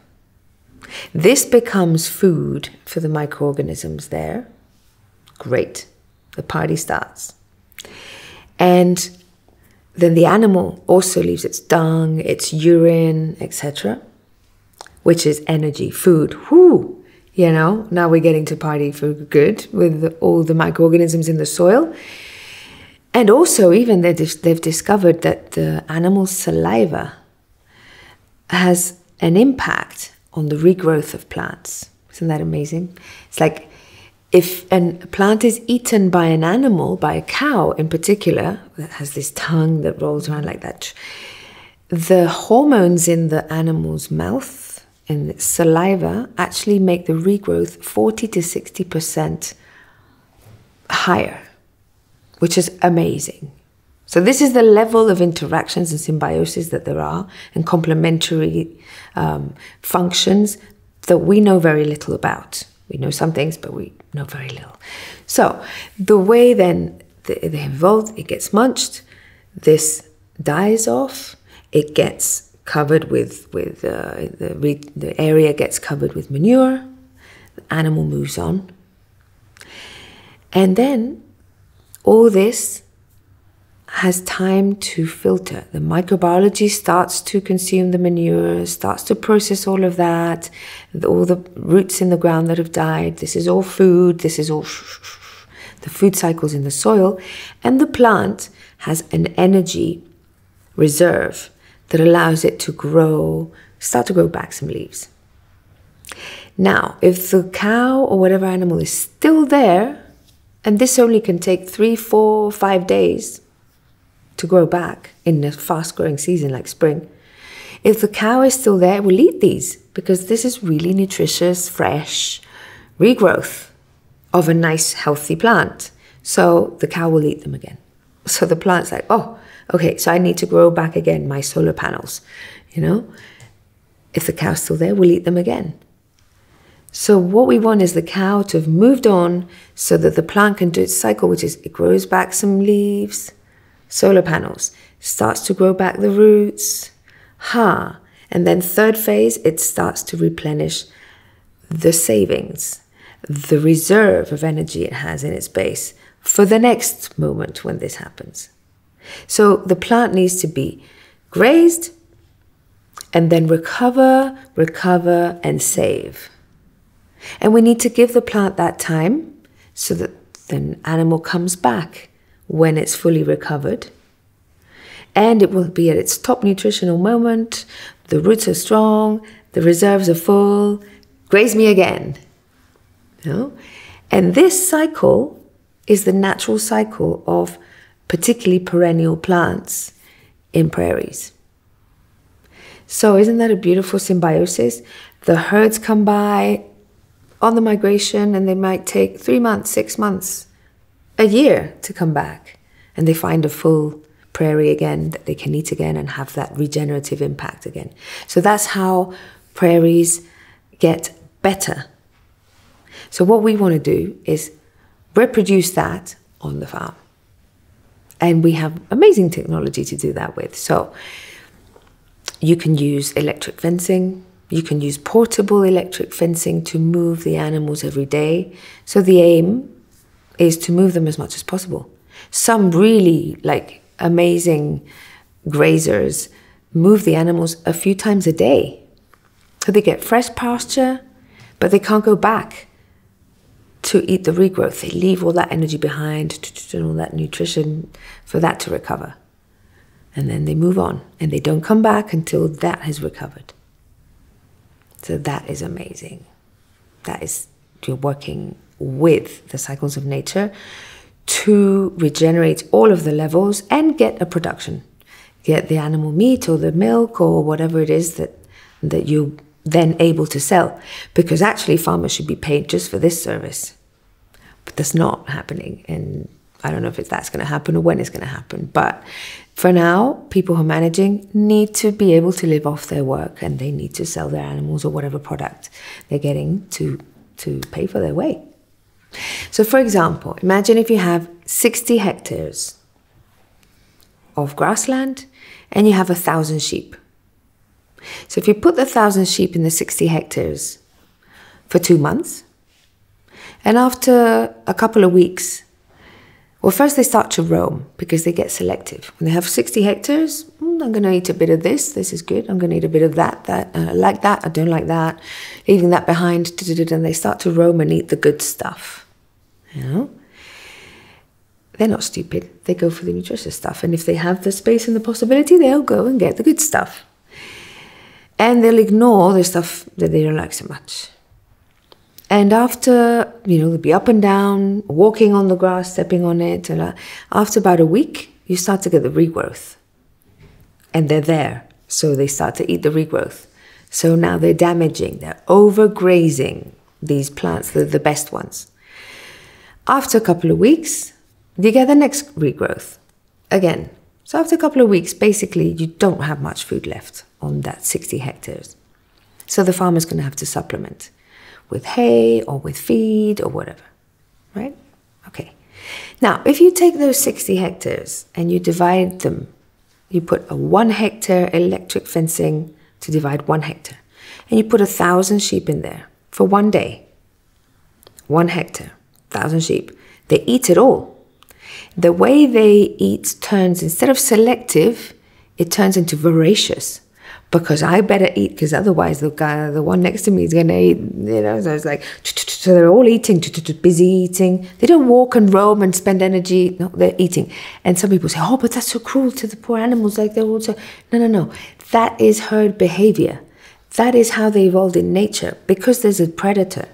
Speaker 1: This becomes food for the microorganisms there. Great, the party starts. And then the animal also leaves its dung, its urine, etc., which is energy, food. Whoo! Now we're getting to party for good with all the microorganisms in the soil. And also, even they've discovered that the animal's saliva has an impact on the regrowth of plants. Isn't that amazing? It's like if a plant is eaten by an animal, by a cow in particular, that has this tongue that rolls around like that, the hormones in the animal's mouth and its saliva actually make the regrowth 40 to 60% higher, which is amazing. So this is the level of interactions and symbiosis that there are, and complementary functions that we know very little about. We know some things, but we know very little. So the way then they evolve, it gets munched, this dies off, it gets covered with the area gets covered with manure, the animal moves on. And then all this has time to filter. The microbiology starts to consume the manure, starts to process all of that, all the roots in the ground that have died. This is all food, this is all the food cycles in the soil. And the plant has an energy reserve that allows it to grow, start to grow back some leaves. Now, if the cow or whatever animal is still there, and this only can take 3, 4, 5 days to grow back in a fast-growing season like spring, if the cow is still there, it will eat these because this is really nutritious, fresh regrowth of a nice, healthy plant. So the cow will eat them again. So the plant's like, oh, okay, so I need to grow back again my solar panels, you know? If the cow's still there, we'll eat them again. So what we want is the cow to have moved on so that the plant can do its cycle, which is it grows back some leaves, solar panels, starts to grow back the roots, and then third phase, it starts to replenish the savings, the reserve of energy it has in its base for the next moment when this happens. So the plant needs to be grazed and then recover, and save. And we need to give the plant that time so that the animal comes back when it's fully recovered. And it will be at its top nutritional moment. The roots are strong, the reserves are full. Graze me again. You know? And this cycle is the natural cycle of particularly perennial plants in prairies. So isn't that a beautiful symbiosis? The herds come by on the migration and they might take 3 months, 6 months, a year to come back. And they find a full prairie again that they can eat again and have that regenerative impact again. So that's how prairies get better. So what we want to do is reproduce that on the farm. And we have amazing technology to do that with. So you can use electric fencing. You can use portable electric fencing to move the animals every day. So the aim is to move them as much as possible. Some really amazing grazers move the animals a few times a day. So they get fresh pasture, but they can't go back to eat the regrowth. They leave all that energy behind and all that nutrition for that to recover. And then they move on and they don't come back until that has recovered. So that is amazing. That is, you're working with the cycles of nature to regenerate all of the levels and get a production. Get the animal meat or the milk or whatever it is that you're then able to sell. Because actually farmers should be paid just for this service. But that's not happening. And I don't know if that's going to happen or when it's going to happen. But for now, people who are managing need to be able to live off their work and they need to sell their animals or whatever product they're getting to pay for their way. So for example, imagine if you have 60 hectares of grassland and you have 1,000 sheep. So if you put the 1,000 sheep in the 60 hectares for 2 months, and after a couple of weeks, well, first they start to roam because they get selective. When they have 60 hectares, I'm going to eat a bit of this is good. I'm going to eat a bit of that, I like that, I don't like that. Leaving that behind, and they start to roam and eat the good stuff. You know? They're not stupid. They go for the nutritious stuff. And if they have the space and the possibility, they'll go and get the good stuff. And they'll ignore the stuff that they don't like so much. And after, they'll be up and down, walking on the grass, stepping on it. And after about a week, you start to get the regrowth. And they're there. So they start to eat the regrowth. So now they're damaging, they're overgrazing these plants, the best ones. After a couple of weeks, you get the next regrowth again. So after a couple of weeks, basically, you don't have much food left on that 60 hectares. So the farmer's going to have to supplement with hay or with feed or whatever, right? Okay. Now, if you take those 60 hectares and you divide them, you put a 1 hectare electric fencing to divide 1 hectare, and you put 1,000 sheep in there for 1 day. 1 hectare, 1,000 sheep. They eat it all. The way they eat turns, instead of selective, it turns into voracious. Because I better eat, because otherwise the one next to me is going to eat, so it's like, so they're all eating, busy eating. They don't walk and roam and spend energy, no, they're eating. And some people say, oh, but that's so cruel to the poor animals, like they're also, no. That is herd behavior. That is how they evolved in nature, because there's a predator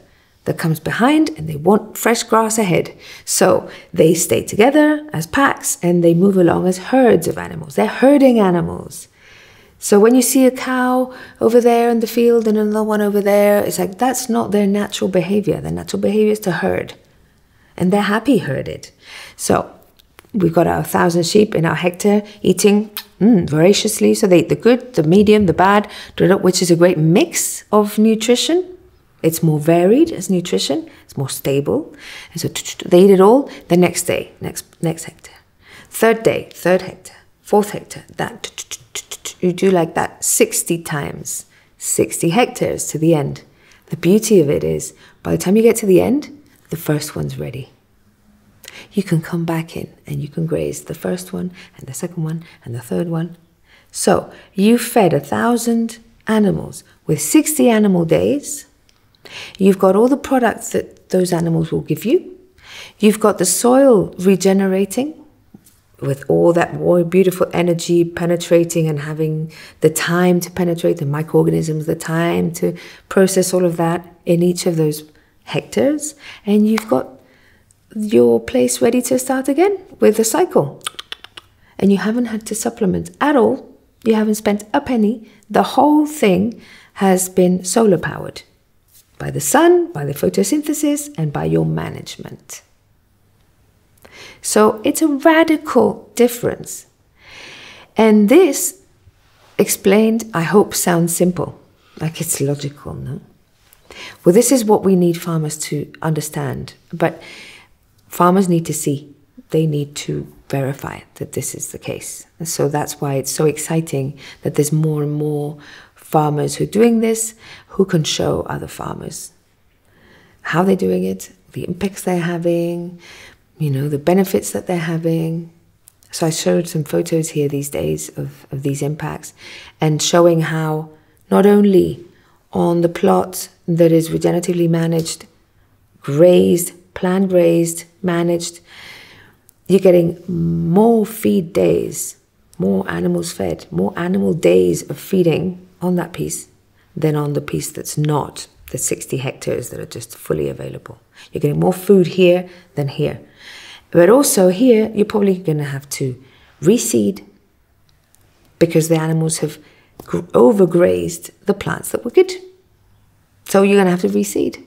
Speaker 1: that comes behind and they want fresh grass ahead. So they stay together as packs and they move along as herds of animals. They're herding animals. So when you see a cow over there in the field and another one over there, it's like that's not their natural behavior. Their natural behavior is to herd. And they're happy herded. So we've got our 1,000 sheep in our hectare eating voraciously. So they eat the good, the medium, the bad, which is a great mix of nutrition. It's more varied as nutrition. It's more stable. And so they eat it all. The next day, next hectare. Third day, third hectare. Fourth hectare. That you do like that 60 times. 60 hectares to the end. The beauty of it is, by the time you get to the end, the first one's ready. You can come back in and you can graze the first one and the second one and the third one. So you fed 1,000 animals with 60 animal days. You've got all the products that those animals will give you. You've got the soil regenerating with all that beautiful energy penetrating and having the time to penetrate, the microorganisms, the time to process all of that in each of those hectares. And you've got your place ready to start again with the cycle. And you haven't had to supplement at all. You haven't spent a penny. The whole thing has been solar powered by the sun, by the photosynthesis, and by your management. So it's a radical difference. And this explained, I hope, sounds simple, like it's logical, no? Well, this is what we need farmers to understand. But farmers need to see. They need to verify that this is the case. And so that's why it's so exciting that there's more and more farmers who are doing this, who can show other farmers how they're doing it, the impacts they're having, you know, the benefits that they're having. So I showed some photos here these days of these impacts and showing how not only on the plot that is regeneratively managed, grazed, plant grazed, managed, you're getting more feed days, more animals fed, more animal days of feeding on that piece than on the piece that's not, the 60 hectares that are just fully available. You're getting more food here than here. But also here, you're probably going to have to reseed because the animals have overgrazed the plants that were good. So you're going to have to reseed.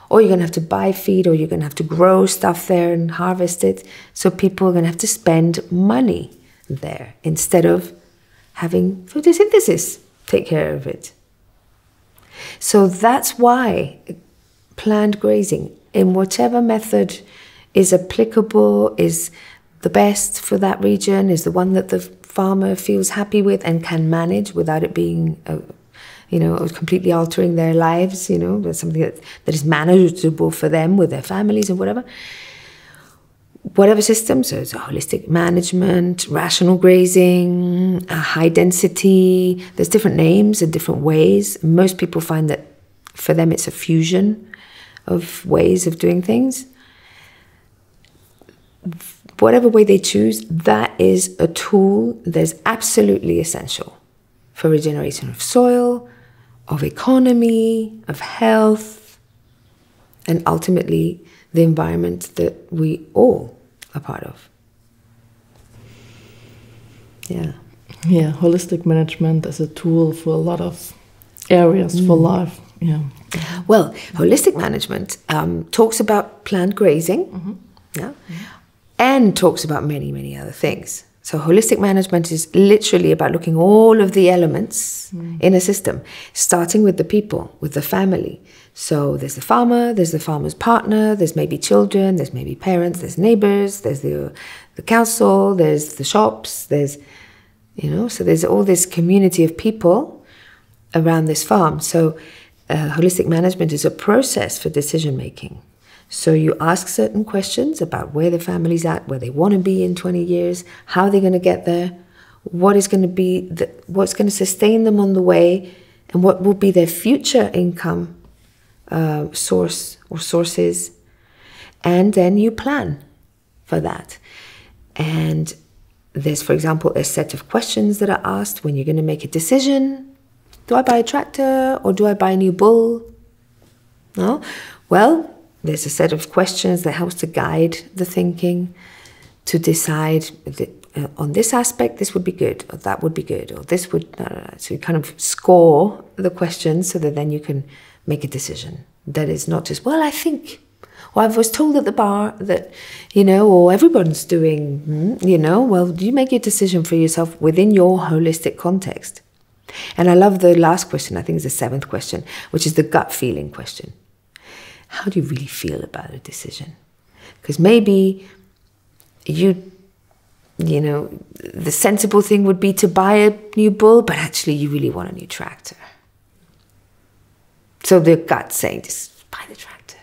Speaker 1: Or you're going to have to buy feed, or you're going to have to grow stuff there and harvest it. So people are going to have to spend money there instead of having photosynthesis take care of it. So that's why planned grazing, in whatever method is applicable, is the best for that region, is the one that the farmer feels happy with and can manage without it being completely altering their lives, there's something that is manageable for them with their families and whatever. Whatever system, so it's a holistic management, rational grazing, high density, there's different names and different ways. Most people find that for them it's a fusion of ways of doing things. Whatever way they choose, that is a tool that is absolutely essential for regeneration of soil, of economy, of health, and ultimately the environment that we all are part of. Yeah.
Speaker 2: Yeah, holistic management as a tool for a lot of areas for life. Yeah.
Speaker 1: Well, holistic management talks about plant grazing, and talks about many, many other things. So holistic management is literally about looking at all of the elements in a system, starting with the people, with the family. So there's the farmer, there's the farmer's partner, there's maybe children, there's maybe parents, there's neighbors, there's the council, there's the shops, there's, so there's all this community of people around this farm. So holistic management is a process for decision making. So you ask certain questions about where the family's at, where they want to be in 20 years, how they're going to get there, what is going to be, what's going to sustain them on the way, and what will be their future income source or sources. And then you plan for that. And there's, for example, a set of questions that are asked when you're going to make a decision Do I buy a tractor or do I buy a new bull? No? Well, there's a set of questions that helps to guide the thinking to decide that, on this aspect, this would be good, or that would be good, or this would... So you kind of score the questions so that then you can make a decision. That is not just, well, I think, or I was told at the bar that, you know, or everyone's doing, you know, well, you make your decision for yourself within your holistic context. And I love the last question, I think it's the 7th question, which is the gut feeling question. How do you really feel about a decision? Because maybe you know, the sensible thing would be to buy a new bull, but actually you really want a new tractor. So the gut's saying, just buy the tractor.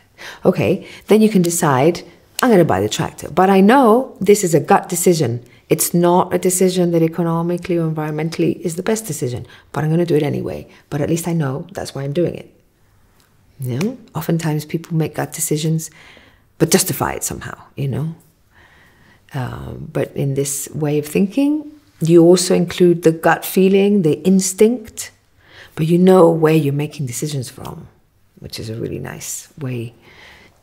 Speaker 1: Okay, then you can decide, I'm going to buy the tractor. But I know this is a gut decision. It's not a decision that economically or environmentally is the best decision, but I'm going to do it anyway. But at least I know that's why I'm doing it. You know, oftentimes people make gut decisions, but justify it somehow, you know. But in this way of thinking, you also include the gut feeling, the instinct, but you know where you're making decisions from, which is a really nice way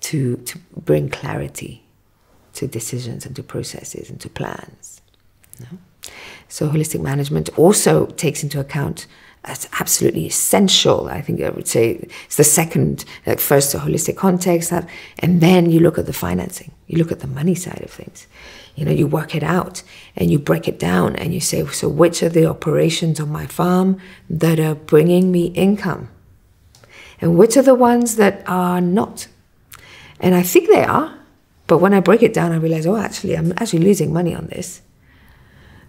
Speaker 1: to bring clarity to decisions and to processes and to plans. You know? So holistic management also takes into account, as absolutely essential, I think I would say it's the second, like first the holistic context, and then you look at the financing, you look at the money side of things. You know, you work it out and you break it down and you say, so which are the operations on my farm that are bringing me income? And which are the ones that are not? And I think they are, but when I break it down, I realize, oh, actually, I'm actually losing money on this.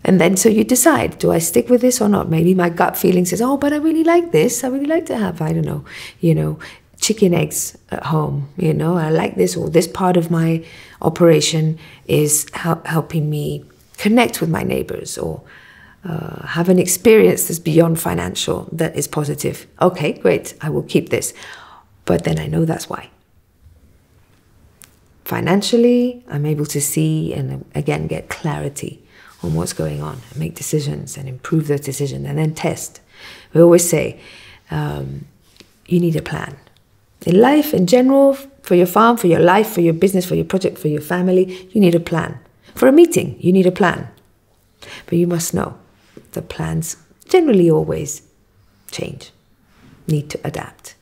Speaker 1: And then so you decide, do I stick with this or not? Maybe my gut feeling says, oh, but I really like this. I really like to have, I don't know, you know, chicken eggs at home, you know, I like this, or this part of my operation is helping me connect with my neighbors, or have an experience that's beyond financial, that is positive. Okay, great, I will keep this. But then I know that's why. Financially, I'm able to see and again get clarity on what's going on, and make decisions and improve those decisions, and then test. We always say, you need a plan. In life, in general, for your farm, for your life, for your business, for your project, for your family, you need a plan. For a meeting, you need a plan. But you must know, the plans generally always change, need to adapt.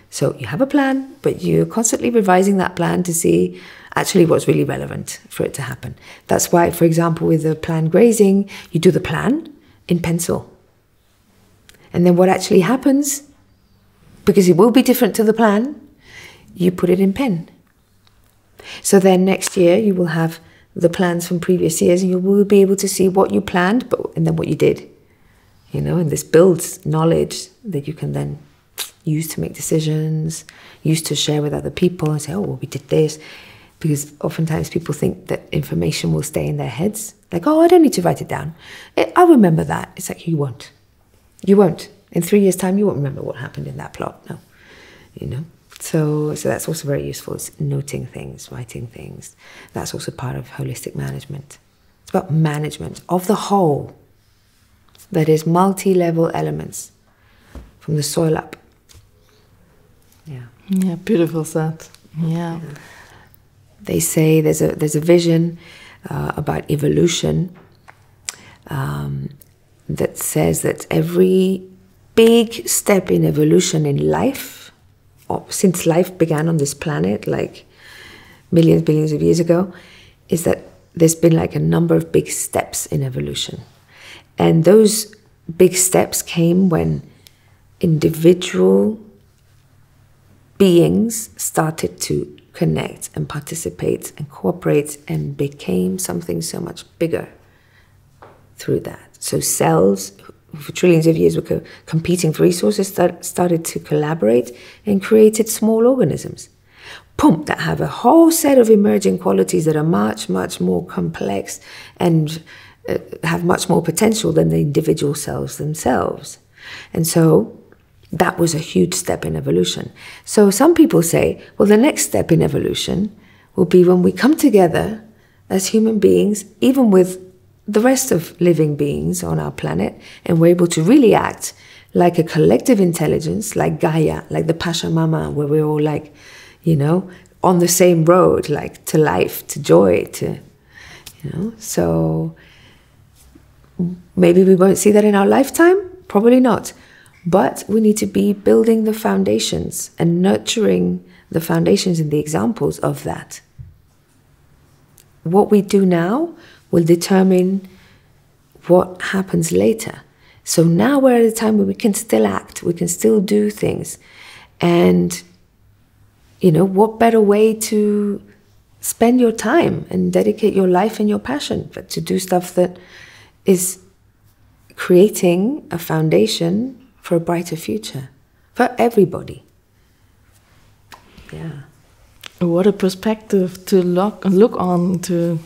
Speaker 1: So you have a plan, but you're constantly revising that plan to see actually what's really relevant for it to happen. That's why, for example, with the planned grazing, you do the plan in pencil. And then what actually happens, because it will be different to the plan, you put it in pen. So then next year you will have the plans from previous years, and you will be able to see what you planned and then what you did. You know, and this builds knowledge that you can then use to make decisions, use to share with other people and say, oh, well, we did this. Because oftentimes people think that information will stay in their heads. Like, oh, I don't need to write it down. I'll remember that. It's like, you won't. You won't. In 3 years' time, you won't remember what happened in that plot. No. You know? So that's also very useful. It's noting things, writing things. That's also part of holistic management. It's about management of the whole. That is multi-level elements from the soil up. Yeah.
Speaker 2: Yeah, beautiful said. Yeah.
Speaker 1: They say there's a vision about evolution that says that every big step in evolution in life, since life began on this planet, like millions, billions of years ago, is that there's been like a number of big steps in evolution. And those big steps came when individual beings started to connect and participate and cooperate and became something so much bigger through that. So cells, who for trillions of years were competing for resources, started to collaborate and created small organisms. That have a whole set of emerging qualities that are much, much more complex and have much more potential than the individual cells themselves. And so that was a huge step in evolution. So some people say, well, the next step in evolution will be when we come together as human beings, even with the rest of living beings on our planet, and we're able to really act like a collective intelligence, like Gaia, like the Pachamama, where we're all like, you know, on the same road, like to life, to joy, to, you know. So maybe we won't see that in our lifetime, probably not. But we need to be building the foundations and nurturing the foundations and the examples of that. What we do now will determine what happens later. So now we're at a time where we can still act, we can still do things. And, you know, what better way to spend your time and dedicate your life and your passion, but to do stuff that is creating a foundation for a brighter future for everybody. Yeah.
Speaker 2: What a perspective to look on, to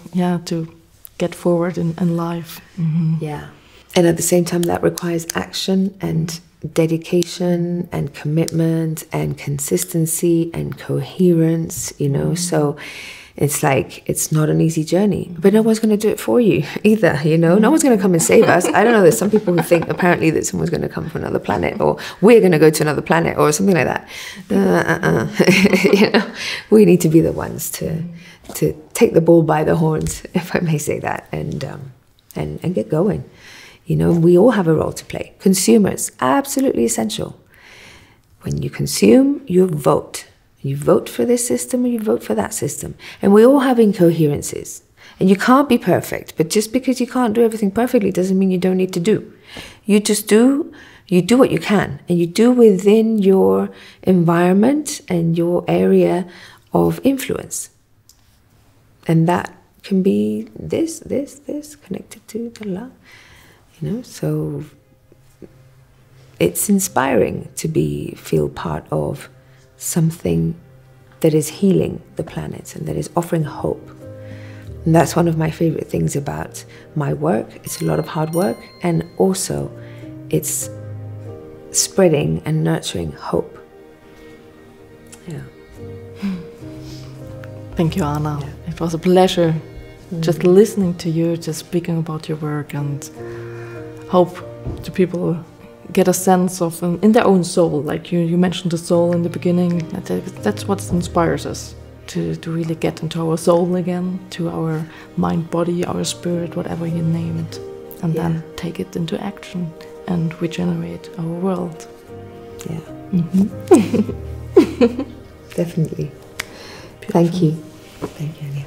Speaker 2: get forward in life. Mm-hmm.
Speaker 1: Yeah. And at the same time, that requires action and dedication and commitment and consistency and coherence, you know. So it's like, it's not an easy journey, but no one's going to do it for you either, you know. No one's going to come and save us. I don't know, there's some people who think apparently that someone's going to come from another planet, or we're going to go to another planet or something like that. You know, we need to be the ones to take the bull by the horns, if I may say that, and get going. You know, we all have a role to play. Consumers, absolutely essential. When you consume, you vote. You vote for this system or you vote for that system. And we all have incoherences. And you can't be perfect. But just because you can't do everything perfectly doesn't mean you don't need to do. You just do, you do what you can. And you do within your environment and your area of influence. And that can be this, connected to the love. You know, so it's inspiring to feel part of something that is healing the planet and that is offering hope. And that's one of my favorite things about my work. It's a lot of hard work, and also it's spreading and nurturing hope. Yeah.
Speaker 2: Thank you, Ana. Yeah. It was a pleasure just listening to you, just speaking about your work, and hope the people get a sense of in their own soul, like you mentioned the soul in the beginning. That's what inspires us to really get into our soul again, to our mind, body, our spirit, whatever you name it, and then take it into action and regenerate our world.
Speaker 1: Yeah.
Speaker 2: Mm-hmm.
Speaker 1: Definitely.
Speaker 2: Beautiful.
Speaker 1: Thank you. Thank you, Anya.